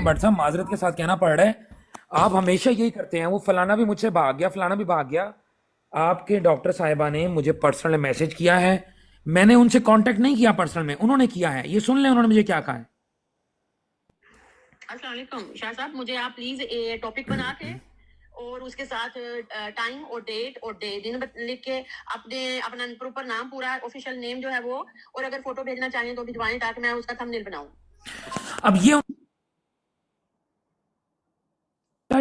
But صاحب معذرت کے ساتھ کہنا پڑ رہا ہے، آپ ہمیشہ یہی کرتے ہیں، وہ فلانا بھی مجھ سے بھاگ گیا، فلانا بھی بھاگ گیا. آپ کے ڈاکٹر صاحبہ نے مجھے پرسنل میسج کیا ہے، میں نے ان سے کانٹیکٹ نہیں کیا پرسنل میں، انہوں نے کیا ہے. یہ سن لیں انہوں نے مجھے کیا کہا ہے. السلام علیکم شاہ صاحب، مجھے آپ پلیز ٹاپک بنا کے اور اس کے ساتھ ٹائم اور ڈیٹ اور دن لکھ کے اپنا پروپر نام، پورا آفیشیل نیم جو ہے وہ، اور اگر فوٹو بھیجنا چاہیں تو بھجوائیں تاکہ میں اس کا تھمبنیل بناؤں. اب یہ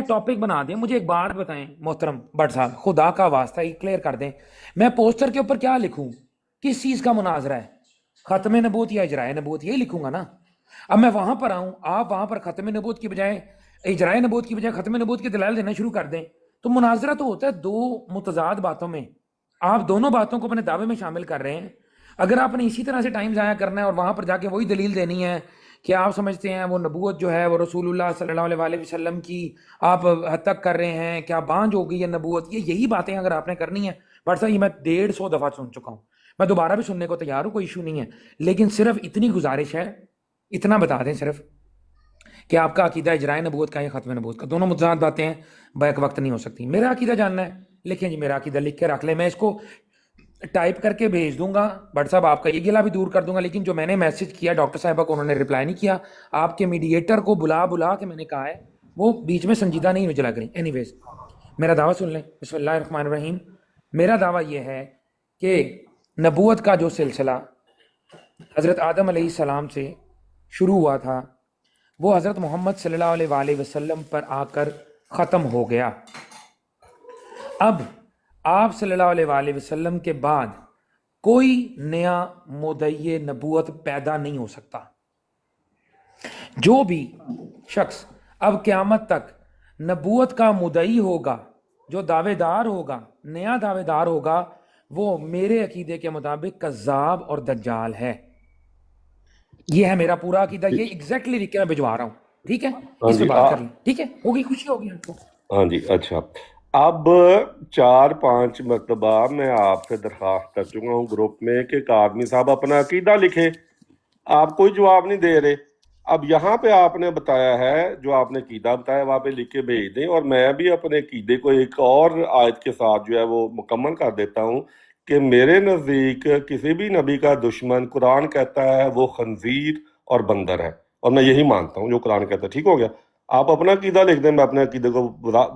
ٹاپک بنا دیں. مجھے ایک بات بتائیں محترم بٹ صاحب، خدا کا واسطہ یہ کلیئر کر دیں، میں پوسٹر کے اوپر کیا لکھوں؟ کس چیز کا مناظرہ ہے؟ ختم نبوت یا اجرائے نبوت؟ یہی لکھوں گا نا. اب میں وہاں پر آؤں، آپ وہاں پر ختم نبوت کی بجائے، اجرائے نبوت کی بجائے ختم نبوت کے دلائل دینا شروع کر دیں، تو مناظرہ تو ہوتا ہے دو متضاد باتوں میں. آپ دونوں باتوں کو اپنے دعوے میں شامل کر رہے ہیں. اگر آپ نے اسی طرح سے ٹائم ضائع کرنا ہے اور وہاں پر جا کے وہی دلیل دینی ہے کہ آپ سمجھتے ہیں وہ نبوت جو ہے وہ رسول اللہ صلی اللہ علیہ وسلم کی آپ حد تک کر رہے ہیں، کیا بانج ہو گئی ہے نبوت، یہی باتیں اگر آپ نے کرنی ہے بٹ صاحب، یہ میں 150 دفعہ سن چکا ہوں، میں دوبارہ بھی سننے کو تیار ہوں، کوئی ایشو نہیں ہے. لیکن صرف اتنی گزارش ہے، اتنا بتا دیں صرف کہ آپ کا عقیدہ اجرائے نبوت کا یا ختم نبوت کا، دونوں متضاد باتیں ہیں، بیک وقت نہیں ہو سکتی. میرا عقیدہ جاننا ہے، لکھیں جی، میرا عقیدہ لکھ کے رکھ لیں، میں اس کو ٹائپ کر کے بھیج دوں گا. بٹ صاحب آپ کا یہ گلا بھی دور کر دوں گا. لیکن جو میں نے میسج کیا ڈاکٹر صاحبہ کو، انہوں نے رپلائی نہیں کیا. آپ کے میڈیٹر کو بلا کے میں نے کہا ہے، وہ بیچ میں سنجیدہ نہیں مجھے لگ رہی. اینی ویز میرا دعویٰ سن لیں. بسم اللہ الرحمن الرحیم. میرا دعویٰ یہ ہے کہ نبوت کا جو سلسلہ حضرت آدم علیہ السلام سے شروع ہوا تھا وہ حضرت محمد صلی اللہ علیہ وآلہ وسلم پر آ کر ختم ہو گیا. اب آپ صلی اللہ علیہ وآلہ وسلم کے بعد کوئی نیا مدعی نبوت پیدا نہیں ہو سکتا. جو بھی شخص اب قیامت تک نبوت کا مدعی ہوگا، جو دعوے دار ہوگا، نیا دعوے دار ہوگا، وہ میرے عقیدے کے مطابق کذاب اور دجال ہے. یہ ہے میرا پورا عقیدہ، یہ ایگزیکٹلی لکھ کے میں بھجوا رہا ہوں. ٹھیک ہے، اس پہ بات کر لیں. ٹھیک ہے، ہوگی، خوشی ہوگی آپ کو. ہاں جی. اچھا، اب 4-5 مرتبہ میں آپ سے درخواست کر چکا ہوں گروپ میں کہ کاظمی صاحب اپنا عقیدہ لکھیں، آپ کوئی جواب نہیں دے رہے. اب یہاں پہ آپ نے بتایا ہے، جو آپ نے عقیدہ بتایا وہاں پہ لکھ کے بھیج دیں، اور میں بھی اپنے عقیدے کو ایک اور آیت کے ساتھ جو ہے وہ مکمل کر دیتا ہوں کہ میرے نزدیک کسی بھی نبی کا دشمن، قرآن کہتا ہے وہ خنزیر اور بندر ہے، اور میں یہی مانتا ہوں جو قرآن کہتا ہے. ٹھیک ہو گیا، آپ اپنا عقیدہ لکھ دیں، میں اپنے عقیدے کو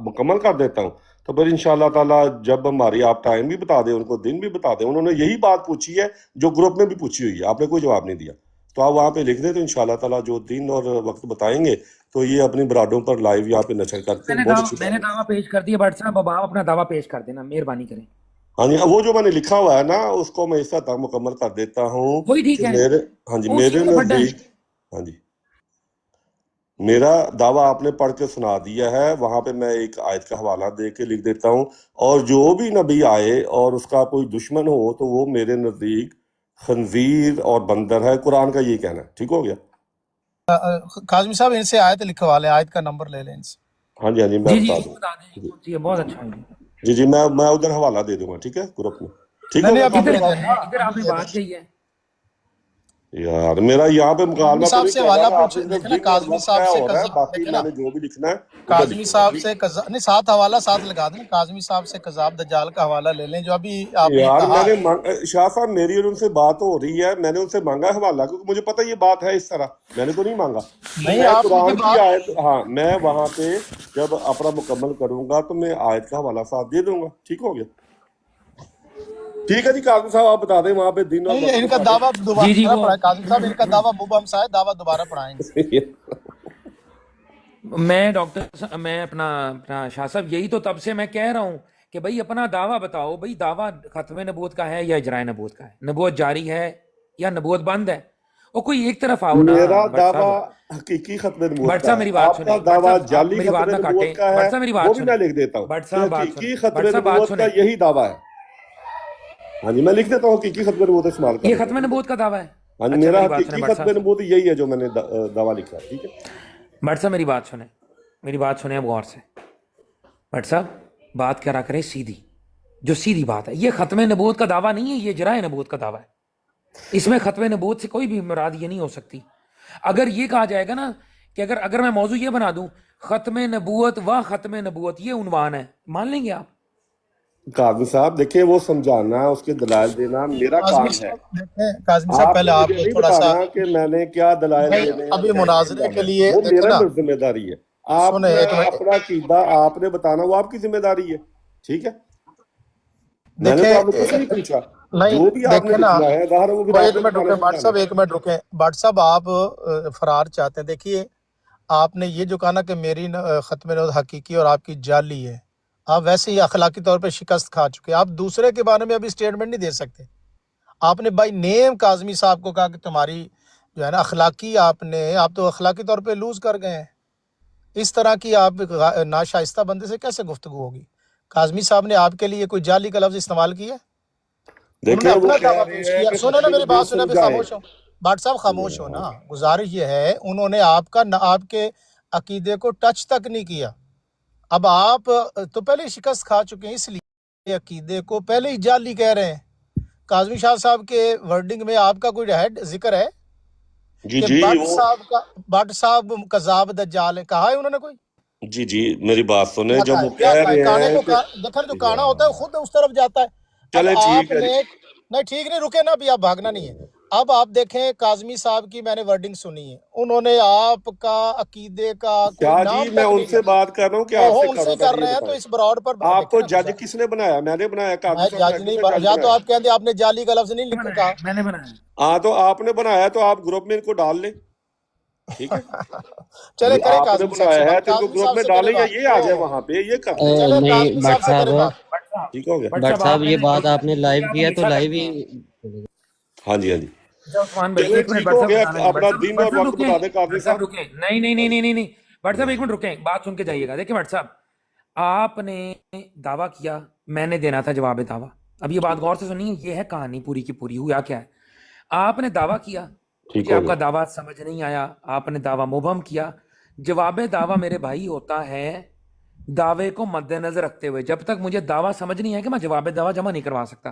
مکمل کر دیتا ہوں. تو پھر انشاءاللہ تعالیٰ جب ہماری آپ ٹائم بھی بتا دیں، ان کو دن بھی بتا دیں. انہوں نے یہی بات پوچھی ہے جو گروپ میں بھی پوچھی ہوئی ہے، آپ نے کوئی جواب نہیں دیا. تو آپ وہاں پہ لکھ دیں، تو انشاءاللہ تعالیٰ جو دن اور وقت بتائیں گے تو یہ اپنی برادوں پر لائیو یہاں پہ نشر کرتے ہیں. بہت اچھی میں نے دعویٰ پیش کر دیا بٹ صاحب، اب آپ اپنا دعویٰ پیش کر دینا، مہربانی کریں. ہاں جی، وہ جو میں نے لکھا ہوا ہے نا اس کو میں اس حد تک مکمل کر دیتا ہوں وہی ٹھیک کہ ہے، میرے، ہاں جی، اسی میرے میں بڑا ہے. نزدیک، ہاں جی، میرا دعویٰ آپ نے پڑھ کے سنا دیا ہے. وہاں پہ میں ایک آیت کا حوالہ دے کے لکھ دیتا ہوں، اور جو بھی نبی آئے اور اس کا کوئی دشمن ہو تو وہ میرے نزدیک خنزیر اور بندر ہے. قرآن کا یہ کہنا ہے. ٹھیک ہو گیا. کاظمی صاحب ان سے آیت لکھوا لیں، آیت کا نمبر لے لیں ان سے. ہاں جی، ہاں جی، میں جی بتا جی بتا دیں کون سی ہے، بہت اچھا ہے. دوں. جی میں ادھر حوالہ دے دوں گا. ٹھیک ہے، گروپ میں. ٹھیک ہو نہیں گیا ابھی کافی دے صاحب؟ دیں، ادھر آپ نے بات کہی ہے. یار میرا یہاں پہ کاظمی مکالمہ تو صاحب نہیں سے چل رہا، حوالہ میں آپ پوچھ سے صرف دیکھیں نا، دن اور کاظمی وقت صاحب طے سے ہو رہا ہے، باقی دیکھیں نا، میں نے جو بھی لکھنا ہے ادھر کاظمی لکھوں گا. صاحب ٹھیک سے نہیں، ساتھ حوالہ ساتھ لگا دیں. کاظمی صاحب سے کذاب دجال کا حوالہ لے لیں جو ابھی آپ نے یار کہا میں ہے. نے شاہ صاحب میری اور ان سے بات ہو رہی ہے، میں نے ان سے مانگا ہے حوالہ، کیونکہ مجھے پتہ یہ بات ہے اس طرح، میں نے تو نہیں مانگا. تو نہیں میں آپ کی قرآن کی بات، آیت، ہاں میں وہاں پہ جب اپنا مکمل کروں گا تو میں آیت کا حوالہ ساتھ دے دوں گا. ٹھیک ہو گیا. ٹھیک ہے جی، کاظم صاحب آپ بتا دیں وہاں پہ دن اور نہیں وقت ان کا بتا دعویٰ جی جی دوبارہ وہ پڑھائیں. کاظمی صاحب ان کا دعویٰ مبہم سا ہے، دعویٰ دوبارہ پڑھائیں ان سے. دیں. میں اپنا شاہ صاحب یہی تو تب سے میں کہہ رہا ہوں کہ بھائی اپنا دعویٰ بتاؤ. بھائی دعویٰ ختم نبوت کا ہے یا اجرائے نبوت کا ہے؟ نبوت جاری ہے یا نبوت بند ہے؟ اور کوئی ایک طرف آؤ نا میرا بٹ صاحب. دعویٰ حقیقی ختم نبوت بٹ کا صاحب ہے، میری بات آپ کا سنیں. بٹ دعویٰ صاحب آپ جعلی میری بات ختم نہ نبوت کاٹیں. کا ہے، بٹ صاحب میری وہ بات بھی سنیں. میں لکھ دیتا ہوں بٹ کہ صاحب بات سنیں. حقیقی ختم بٹ صاحب بات نبوت کا سنیں. یہی دعویٰ ہے. ہاں جی، میں لکھ دیتا ہوں حقیقی ختم نبوت استعمال یہ کریں گے. ختم ٹھیک ہے، نبوت کا دعویٰ ہے. ہاں جی، اچھا میرا میری بات سنیں حقیقی بٹ ختم صاحب. نبوت یہی ہے جو میں نے دعویٰ لکھا ہے. ٹھیک ہے. بٹ صاحب میری بات سنیں، میری بات سنیں اب غور سے. بٹ صاحب بات کرا کریں سیدھی، جو سیدھی بات ہے. یہ ختم نبوت کا دعویٰ نہیں ہے، یہ اجرائے نبوت کا دعویٰ ہے. اس میں ختم نبوت سے کوئی بھی مراد یہ نہیں ہو سکتی. اگر یہ کہا جائے گا نا کہ اگر اگر میں موضوع یہ بنا دوں ختم نبوت و ختم نبوت یہ عنوان ہے، مان لیں گے آپ؟ قاضی صاحب دیکھیں وہ سمجھانا اس کے دلائل دینا میرا کاظمی کام ہے، صاحب دیکھیں، کاظمی صاحب آپ پہلے نے آپ مجھے نہیں تھوڑا سا بتانا کہ میں نے کیا دلائل نہیں، دینے ہیں ابھی کیسے مناظرے سمجھانا کے ہے، لیے وہ دیکھیں نا، میرا ذمہ داری ہے۔ آپ سنیں ایک منٹ، اپنا عقیدہ آپ نے بتانا وہ آپ کی ذمہ داری ہے، ٹھیک ہے؟ میں نے دیکھیں تو آپ کو کچھ نہیں پوچھا، نہیں جو بھی آپ نے دیکھیں نا، لکھنا ہے ظاہر ہے وہ پھر وہ آپ ایک نے منٹ بتانا رکیں بھٹ سمجھانا صاحب، ہے۔ ایک منٹ رکیں بھٹ صاحب، آپ فرار چاہتے ہیں، دیکھیے آپ نے یہ جو کہا نا کہ میری ختم نبوت حقیقی اور آپ کی جعلی ہے، آپ ویسے ہی اخلاقی طور پہ شکست کھا چکے ہیں، آپ دوسرے کے بارے میں ابھی سٹیٹمنٹ نہیں دے سکتے۔ آپ نے بائی نیم کاظمی صاحب کو کہا کہ تمہاری جو ہے نا اخلاقی، آپ تو اخلاقی طور پہ لوز کر گئے ہیں، اس طرح کی آپ ناشائستہ بندے سے کیسے گفتگو ہوگی؟ کاظمی صاحب نے آپ کے لیے کوئی جعلی کا لفظ استعمال کیا؟ انہوں نے دیکھیں وہ اپنا کہہ دعویٰ رہے پیش ہیں کیا، کہ سنیں نا ختم میری بات نبوت سنیں، ابھی سمجھائیں۔ خاموش ہو بھٹ صاحب، خاموش ہو نا، گزارش یہ ہے انہوں نے آپ کے عقیدے کو ٹچ تک نہیں کیا۔ اب آپ تو پہلے ہی شکست کھا چکے ہیں، اس لیے عقیدے کو پہلے ہی جعلی کہہ رہے ہیں۔ کاظمی شاہ صاحب کے ورڈنگ میں آپ کا کوئی ذکر ہے جی کہ جی بٹ صاحب کذاب دجال ہے، کہا ہے انہوں نے کوئی؟ جی جی میری بات سنیں، کیا جو کہا ہے؟ وہ کیا کہہ کہا ہے؟ رہے کانے ہیں کو کہ دیکھیں جو کانا ہوتا ہے یار خود اس طرف جاتا ہے۔ اب چلے آپ ٹھیک ہے نے جی، نہیں ٹھیک نہیں، رکے نا، ابھی آپ بھاگنا نہیں ہے۔ اب آپ دیکھیں کاظمی صاحب کی میں نے ورڈنگ سنی ہے، انہوں نے آپ کا عقیدے کا کوئی کیا جی نام میں تک ان نہیں سے لیا۔ بات کر رہا ہوں کہ آپ سے اوہو، کر اس سے رہا ہی ہوں، کر پہلے یہ رہے ہیں تو بتائیں اس براڈ پر آپ دیکھیں کو نا جج گزار، کس نے بنایا؟ میں نے بنایا؟ قاضی میں صاحب نے جج کس نہیں نے جج یا تو بنایا؟ آپ کہیں آپ نے جعلی کا لفظ نہیں کہا۔ میں نے بنایا۔ ہاں تو آپ نے بنایا تو آپ گروپ میں ان کو ڈال لیں، ٹھیک ہے؟ چلے کریں آپ نے کاظمی صاحب سے بنایا ہے بات، تو ان کو کاظمی گروپ صاحب میں سے کریں ڈالیں یا بات، یہ آ جائے وہاں پہ یہ کر لیں، چلے نہیں کاظمی بٹ صاحب سے صاحب، کریں بات۔ ٹھیک ہو گیا؟ بٹ بٹ صاحب صاحب آپ یہ نے بات آپ نے لائیو آپ کو کیا تو پیچھا کر لائیو ہی دیا۔ ہاں جی ہاں جی، اچھا عثمان بھائی چلے ایک منٹ، ٹھیک بٹ ہو صاحب گیا، بتانا ہے، اپنا دن بٹ اور صاحب وقت رکیں، بتا دیں قاضی بٹ صاحب صاحب۔ رکیں، نہیں نہیں نہیں نہیں نہیں نہیں، بٹ صاحب ایک منٹ رکیں، بات سن کے جائیے گا۔ دیکھیں بٹ صاحب، آپ نے دعویٰ کیا، میں نے دینا تھا جواب دعویٰ۔ اب یہ بات غور سے سنیے، یہ ہے کہانی پوری کی پوری، ہوا کیا ہے؟ آپ نے دعویٰ کیا، ٹھیک مجھے ہو آپ گیا، کا دعویٰ سمجھ نہیں آیا، آپ نے دعویٰ مبہم کیا۔ جواب دعویٰ میرے بھائی ہوتا ہے دعوے کو مد نظر رکھتے ہوئے، جب تک مجھے دعویٰ سمجھ نہیں آئے کہ میں جواب دعویٰ جمع نہیں کروا سکتا۔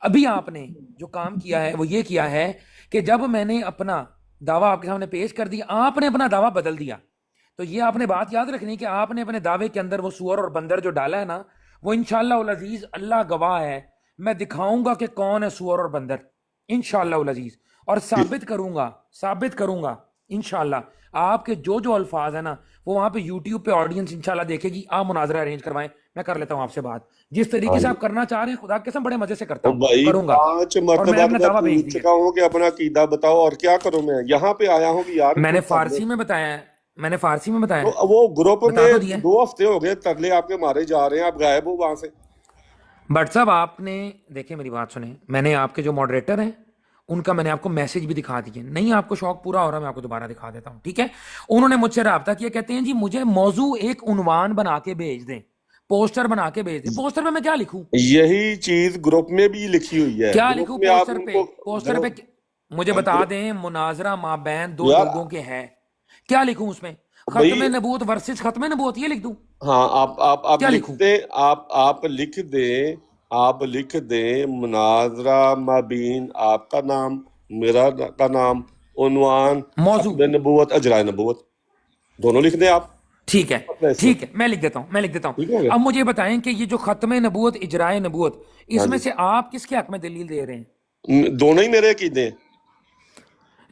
ابھی آپ نے جو کام کیا ہے وہ یہ کیا ہے کہ جب میں نے اپنا دعویٰ آپ کے سامنے پیش کر دیا، آپ نے اپنا دعویٰ بدل دیا۔ تو یہ آپ نے بات یاد رکھنی کہ آپ نے اپنے دعوے کے اندر وہ سور اور بندر جو ڈالا ہے نا، وہ انشاءاللہ العزیز اللہ گواہ ہے، میں دکھاؤں گا کہ کون ہے سور اور بندر انشاءاللہ العزیز، اور ثابت کروں گا انشاءاللہ۔ آپ کے جو جو الفاظ ہیں نا وہ وہاں پہ یوٹیوب پہ آڈینس انشاءاللہ دیکھے گی، آپ مناظرہ ارینج کروائیں، میں کر لیتا ہوں آپ سے بات، جس طریقے ہاں سے جی۔ آپ کرنا چاہ رہے ہیں خدا کے قسم بڑے مزے سے کرتا اور ہوں، بھائی کروں گا، 5 اور میں نے مرتبہ تو اپنا میں دعویٰ بھیج پوچھ دیا۔ چکا ہوں کہ اپنا عقیدہ بتاؤ، اور کیا کروں میں یہاں پہ آیا ہوں کہ یار میں نے کچھ کر لیں۔ فارسی میں بتایا ہے، میں نے فارسی میں بتایا تو ہے، وہ گروپ بتا میں تو دیا ہے۔ 2 ہفتے ہو گئے ترلے آپ کے مارے جا رہے ہیں، آپ غائب ہو وہاں سے۔ بٹ صاحب آپ نے دیکھیں میری بات سنیں، میں نے آپ کے جو ماڈریٹر ہیں ان کا میں نے آپ کو میسج بھی دکھا دیے، نہیں آپ کو شوق پورا ہو رہا، میں آپ کو دوبارہ دکھا دیتا ہوں، ٹھیک ہے؟ انہوں نے مجھ سے رابطہ کیا، کہتے ہیں جی مجھے موضوع ایک عنوان بنا کے بھیج دیں، پوسٹر بنا کے بھیج دیں۔ پوسٹر پہ میں کیا لکھوں؟ یہی چیز گروپ میں بھی لکھی ہوئی ہے، کیا گروپ لکھوں میں آپ پوسٹر ان پہ؟ کو پوسٹر پہ مجھے بتا گروپ دیں، مناظرہ مابین دو یار لوگوں کے ہے، کیا لکھوں اس میں؟ ختم بھائی، نبوت ورسز ختم نبوت یہ لکھ دوں؟ ہاں آپ کیا لکھ لکھوں؟ دیں، آپ لکھ دیں مناظرہ مابین آپ کا نام، میرا کا نام، عنوان موضوع؟ ختم نبوت اجرائے نبوت، دونوں لکھ دیں آپ، ٹھیک ہے، مسئلہ اس میں ٹھیک ہے، میں لکھ دیتا ہوں۔ ٹھیک ہو گیا؟ اب مجھے بتائیں کہ یہ جو ختم نبوت اجرائے نبوت، ہاں اس میں جی، سے آپ کس کے حق میں دلیل دے رہے ہیں؟ دونوں ہی میرے عقیدے ہیں،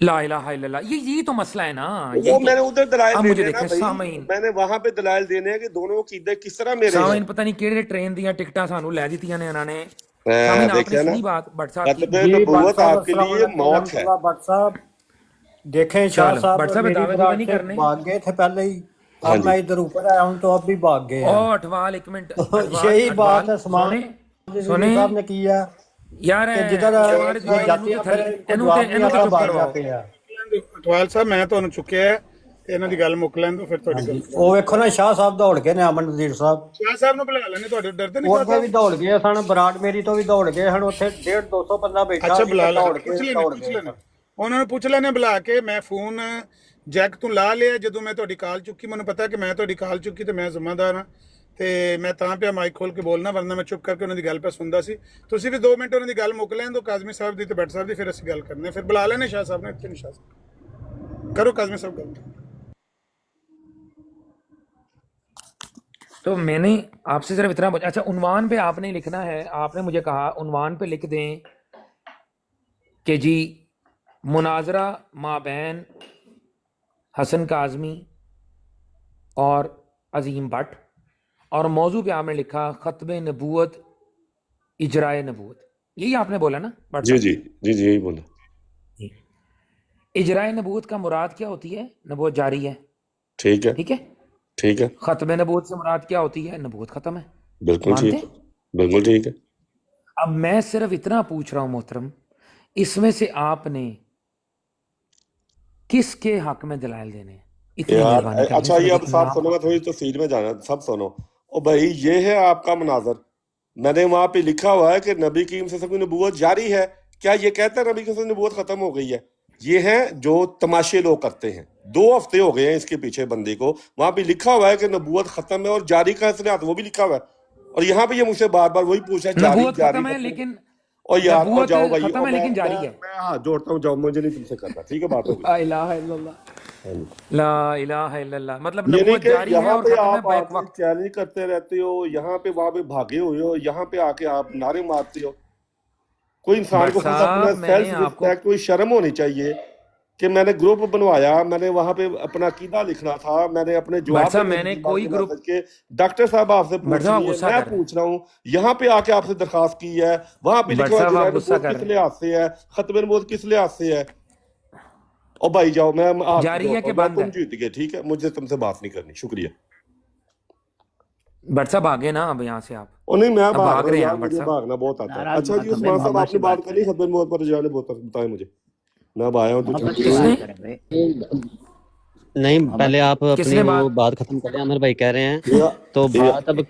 لا الہ الا اللہ، یہی تو مسئلہ ہے نا، یہی وہ تو۔ میں نے ادھر دلائل اب مجھے دینے ہیں نا دیکھیں بھائی، سامعین، میں نے وہاں پہ دلائل دینے ہیں کہ دونوں عقیدے کس طرح میرے ہیں۔ پتہ نہیں کہڑے ٹرین دیا ٹکٹاں سانو لے دیتیاں نے انہوں نے۔ سامعین آپ نے دیکھا نا، سنی بات بٹ صاحب کی؟ ختم جی بٹ نبوت صاحب آپ کے السلام لیے علیکم موت ورحمۃ ہے۔ اللہ۔ بٹ صاحب دیکھیں، شاہ چلو صاحب بٹ صاحب میری دعوے براد نہیں سے کرنے۔ بھاگ گئے تھے پہلے ہی، ہاں اب جی، میں ادھر اوپر آیا ہوں تو اب بھی بھاگ گئے ہیں۔ او اٹوال، ایک منٹ، تو اٹوال یہی بات اٹوال ہے سمان سونے وزیر سنیں صاحب نے کی ہے یار، کہ جدھر اٹوال یہ دوائی جاتی ہیں پھر ان کو اینو جواب نہیں تے آتا، چپ بھاگ کرواؤ۔ جاتے ہیں۔ اٹوال صاحب میں ਤੁਹਾਨੂੰ ਚੁੱਕਿਆ ਹੈ ਤੇ ਇਹਨਾਂ ਦੀ ਗੱਲ ਮੁੱਕ ਲੈਣ ਤੋਂ ਫਿਰ ہاں ਤੁਹਾਡੀ جی، ਗੱਲ وہ ویکھو نا شاہ صاحب دوڑ گئے نے، امن وزیر صاحب ਸ਼ਾਹ ਸਾਹਿਬ ਨੂੰ ਬੁਲਾ ਲੈਣੇ, ਤੁਹਾਡੇ ਡਰਦੇ ਨਹੀਂ ਸ਼ਾਹ ਉੱਥੇ ਵੀ ਸਾਹਿਬ? ਦੌੜ ਗਏ ਸਨ, ਬਰਾੜ ਮੇਰੀ ਤੋਂ ਵੀ ਦੌੜ ਗਏ ਹਨ, ਉੱਥੇ 150-200 ਬੰਦਾ ਬੈਠਾ ਅੱਛਾ ਸੀ ਬੁਲਾ ਤੇ ਲੈਣੇ, ਦੌੜ ਪੁੱਛ ਕੇ ਲੈਣੇ, ਦੌੜ ਪੁੱਛ ਗਏ ਲੈਣੇ, ਸਨ। ਉਹਨਾਂ ਨੂੰ ਪੁੱਛ ਲੈਣੇ ਬੁਲਾ ਕੇ। ਮੈਂ ਫੋਨ ਜੈਕ ਤੋਂ ਲਾ ਲਿਆ ਜਦੋਂ ਮੈਂ ਤੁਹਾਡੀ ਕਾਲ ਚੁੱਕੀ, ਮੈਨੂੰ ਪਤਾ ਕਿ ਮੈਂ ਤੁਹਾਡੀ ਕਾਲ ਚੁੱਕੀ ਤੇ ਮੈਂ ਜ਼ਿੰਮੇਦਾਰ ਹਾਂ, ਤੇ ਮੈਂ ਤਾਂ ਪਿਆ ਮਾਈਕ ਖੋਲ ਕੇ ਬੋਲਣਾ, ਵਰਨਾ ਮੈਂ ਚੁੱਪ ਕਰਕੇ ਉਹਨਾਂ ਦੀ ਗੱਲ ਪਾ ਸੁਣਦਾ ਸੀ। ਤੁਸੀਂ ਵੀ 2 ਮਿੰਟ ਉਹਨਾਂ ਦੀ ਗੱਲ ਮੁੱਕ ਲੈਣ ਦਿਓ, ਕਾਜ਼ਮੀ ਸਾਹਿਬ ਦੀ ਤੇ ਭੱਟ ਸਾਹਿਬ ਦੀ, ਫਿਰ ਅਸੀਂ ਗੱਲ ਕਰਨੇ, ਫਿਰ ਬੁਲਾ ਲੈਣੇ ਸ਼ਾਹ ਸਾਹਿਬ ਨੇ। ਇੱਥੇ ਨਹੀਂ ਸ਼ਾਹ ਸਾਹਿਬ, ਕਰੋ ਕਾਜ਼ਮੀ ਸਾਹਿਬ ਗੱਲ। تو میں نے آپ سے صرف اتنا اچھا عنوان پہ آپ نے لکھنا ہے, آپ نے مجھے کہا عنوان پہ لکھ دیں کہ جی مناظرہ مابین حسن کاظمی اور عظیم بٹ, اور موضوع پہ آپ نے لکھا ختم نبوت اجرائے نبوت. یہی آپ نے بولا نا بٹ جی صاحب؟ جی جی جی یہی بولا. اجرائے نبوت کا مراد کیا ہوتی ہے؟ نبوت جاری ہے, ٹھیک ہے ٹھیک ہے. ٹھیک ہے, ختم نبوت سے مراد کیا ہوتی ہے؟ نبوت ختم ہے. بالکل مانتے ٹھیک ہیں؟ ہے, بالکل ٹھیک ہے. اب میں صرف اتنا پوچھ رہا ہوں محترم, اس میں سے آپ نے کس کے حق میں دلائل دینے ہیں؟ اتنی یار مہربانی کر لیں, اچھا یہ صرف اب ایک سب نام سنو, میں آپ تھوڑی تفصیل میں جانا, سب سنو. او بھائی یہ ہے آپ کا مناظر, میں نے وہاں پہ لکھا ہوا ہے کہ نبی کریم صلی اللہ علیہ وسلم کی نبوت جاری ہے. کیا یہ کہتا ہے نبی کریم صلی اللہ علیہ وسلم کی نبوت ختم ہو گئی ہے؟ یہ ہیں جو تماشے لوگ کرتے ہیں. 2 ہفتے ہو گئے ہیں اس کے پیچھے بندے کو, وہاں پہ لکھا ہوا ہے کہ نبوت ختم ہے, اور جاری کا اصلیات وہ بھی لکھا ہوا ہے, اور یہاں پہ یہ مجھ سے بار بار وہی پوچھا ہے جاری نبوت جاری ختم ہے ختم. لیکن اور یار اور نبوت جاؤ بھائی, ختم اور ہے میں لیکن میں جاری ہے. میں ہاتھ جوڑتا ہوں, جاؤ, مجھے نہیں تم سے کرنا, ٹھیک ہے, بات ہو گئی. لا الہ الا اللہ, ہاں جی. لا الہ الا اللہ. مطلب یہ نہیں نبوت کہ جاری ہے یہاں اور پہ ختم ہے آپ بیک آتے وقت. چیلنج کرتے رہتے ہو, یہاں پہ وہاں پہ بھاگے ہوئے ہو, یہاں پہ آ کے آپ نعرے مارتے ہو. کوئی انسان بٹ کو خود اپنا صاحب میں نے سیلف آپ کو رسپیکٹ, کوئی شرم ہونی چاہیے کہ میں نے گروپ بنوایا, میں نے وہاں پہ اپنا عقیدہ لکھنا تھا, میں نے اپنے بٹ جواب صاحب دینے میں تھے نے جمعہ کے کوئی گروپ, میسج کے. ڈاکٹر صاحب آپ سے بٹ پوچھ صاحب آپ لیے, غصہ میں کر رہے پوچھ رہا ہوں, یہاں پہ آ کے آپ سے درخواست کی ہے, وہاں پہ ہیں. بٹ لکھا ہوا صاحب جرائے آپ غصہ نبوت کر کس رہے ہیں. لحاظ سے ہے, ختم نبوت کس لحاظ سے ہے. اور بھائی جاؤ, میں ہاتھ جاری ہے جوڑتا کہ ہوں, جاؤ بند ہے؟ تم جیت گئے, ٹھیک ہے, مجھے تم سے بات نہیں کرنی, شکریہ. بٹ صاحب آگے نا اب یہاں سے آپ اور نہیں, میں اب بھاگ بھاگ رہا ہوں رہے ہیں یار, آپ بٹ مجھے صاحب. بھاگنا بہت آتا ہے. ناراض اچھا جی مت ہو بھائی, عثمان صاحب, محبت آپ سے نے بات بات کرنی کریں, خطبہ نبوت پر, رجال نبوت پر, بتائیں مجھے, میں اب آیا ہوں تو محبت سے کس نے بات کریں بھائی, نہیں محبت پہلے آپ کس اپنی نے وہ بات بات ختم کریں, عامر بھائی کہہ رہے ہیں. یا تو یا بات اب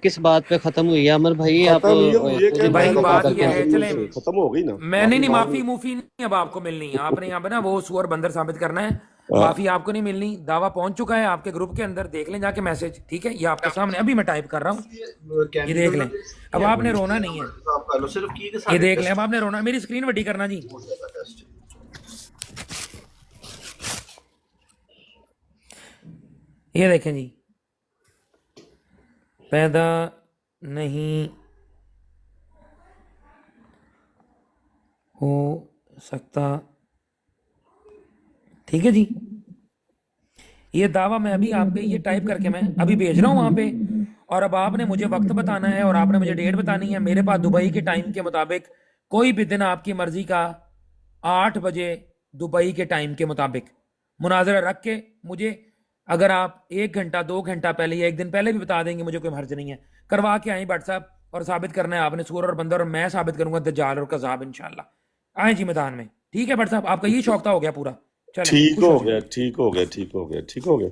کس بات پہ ختم ہوئی ہے عامر بھائی؟ آپ ختم یہ ہوئی ہے کہ پوری میں بھائی نے مکمل بات کر معافی یہ دیں. ہے, مانگنی ہے چلے ان سے, ختم ہو گئی نا, میں معافی نہیں مانگنی. موفی نہیں اب آپ کو ملنی. آپ نے یہاں پہ نا وہ سور بندر ثابت کرنا ہے, ہاں، معافی آپ کو نہیں ملنی. دعویٰ پہنچ چکا ہے آپ کے گروپ کے اندر, دیکھ لیں جا کے میسج, ٹھیک ہے, یہ آپ کے سامنے ابھی میں ٹائپ کر رہا ہوں, یہ دیکھ لیں. اب آپ نے رونا نہیں ہے, یہ دیکھ لیں, اب آپ نے رونا, میری اسکرین بڑی کرنا جی. یہ دیکھیں جی, پیدا نہیں ہو سکتا, ٹھیک ہے جی. یہ دعویٰ میں ابھی آپ کے یہ ٹائپ کر کے میں ابھی بھیج رہا ہوں وہاں پہ, اور اب آپ نے مجھے وقت بتانا ہے اور آپ نے مجھے ڈیٹ بتانی ہے. میرے پاس دبئی کے ٹائم کے مطابق کوئی بھی دن آپ کی مرضی کا 8 بجے دبئی کے ٹائم کے مطابق مناظرہ رکھ کے مجھے, اگر آپ 1 گھنٹہ 2 گھنٹہ پہلے یا 1 دن پہلے بھی بتا دیں گے, مجھے کوئی حرج نہیں ہے, کروا کے آئیں بٹ صاحب. اور ثابت کرنا ہے آپ نے سور اور بندر, اور میں ثابت کروں گا دجال اور کذاب انشاءاللہ. آئیں جی میدان میں, ٹھیک ہے بٹ صاحب, آپ کا یہ شوق تھا, ہو گیا پورا, چلیں ٹھیک خوش ہو ہو جائیں. گیا, ٹھیک ہو گیا, ٹھیک ہو گیا, ٹھیک ہو گیا.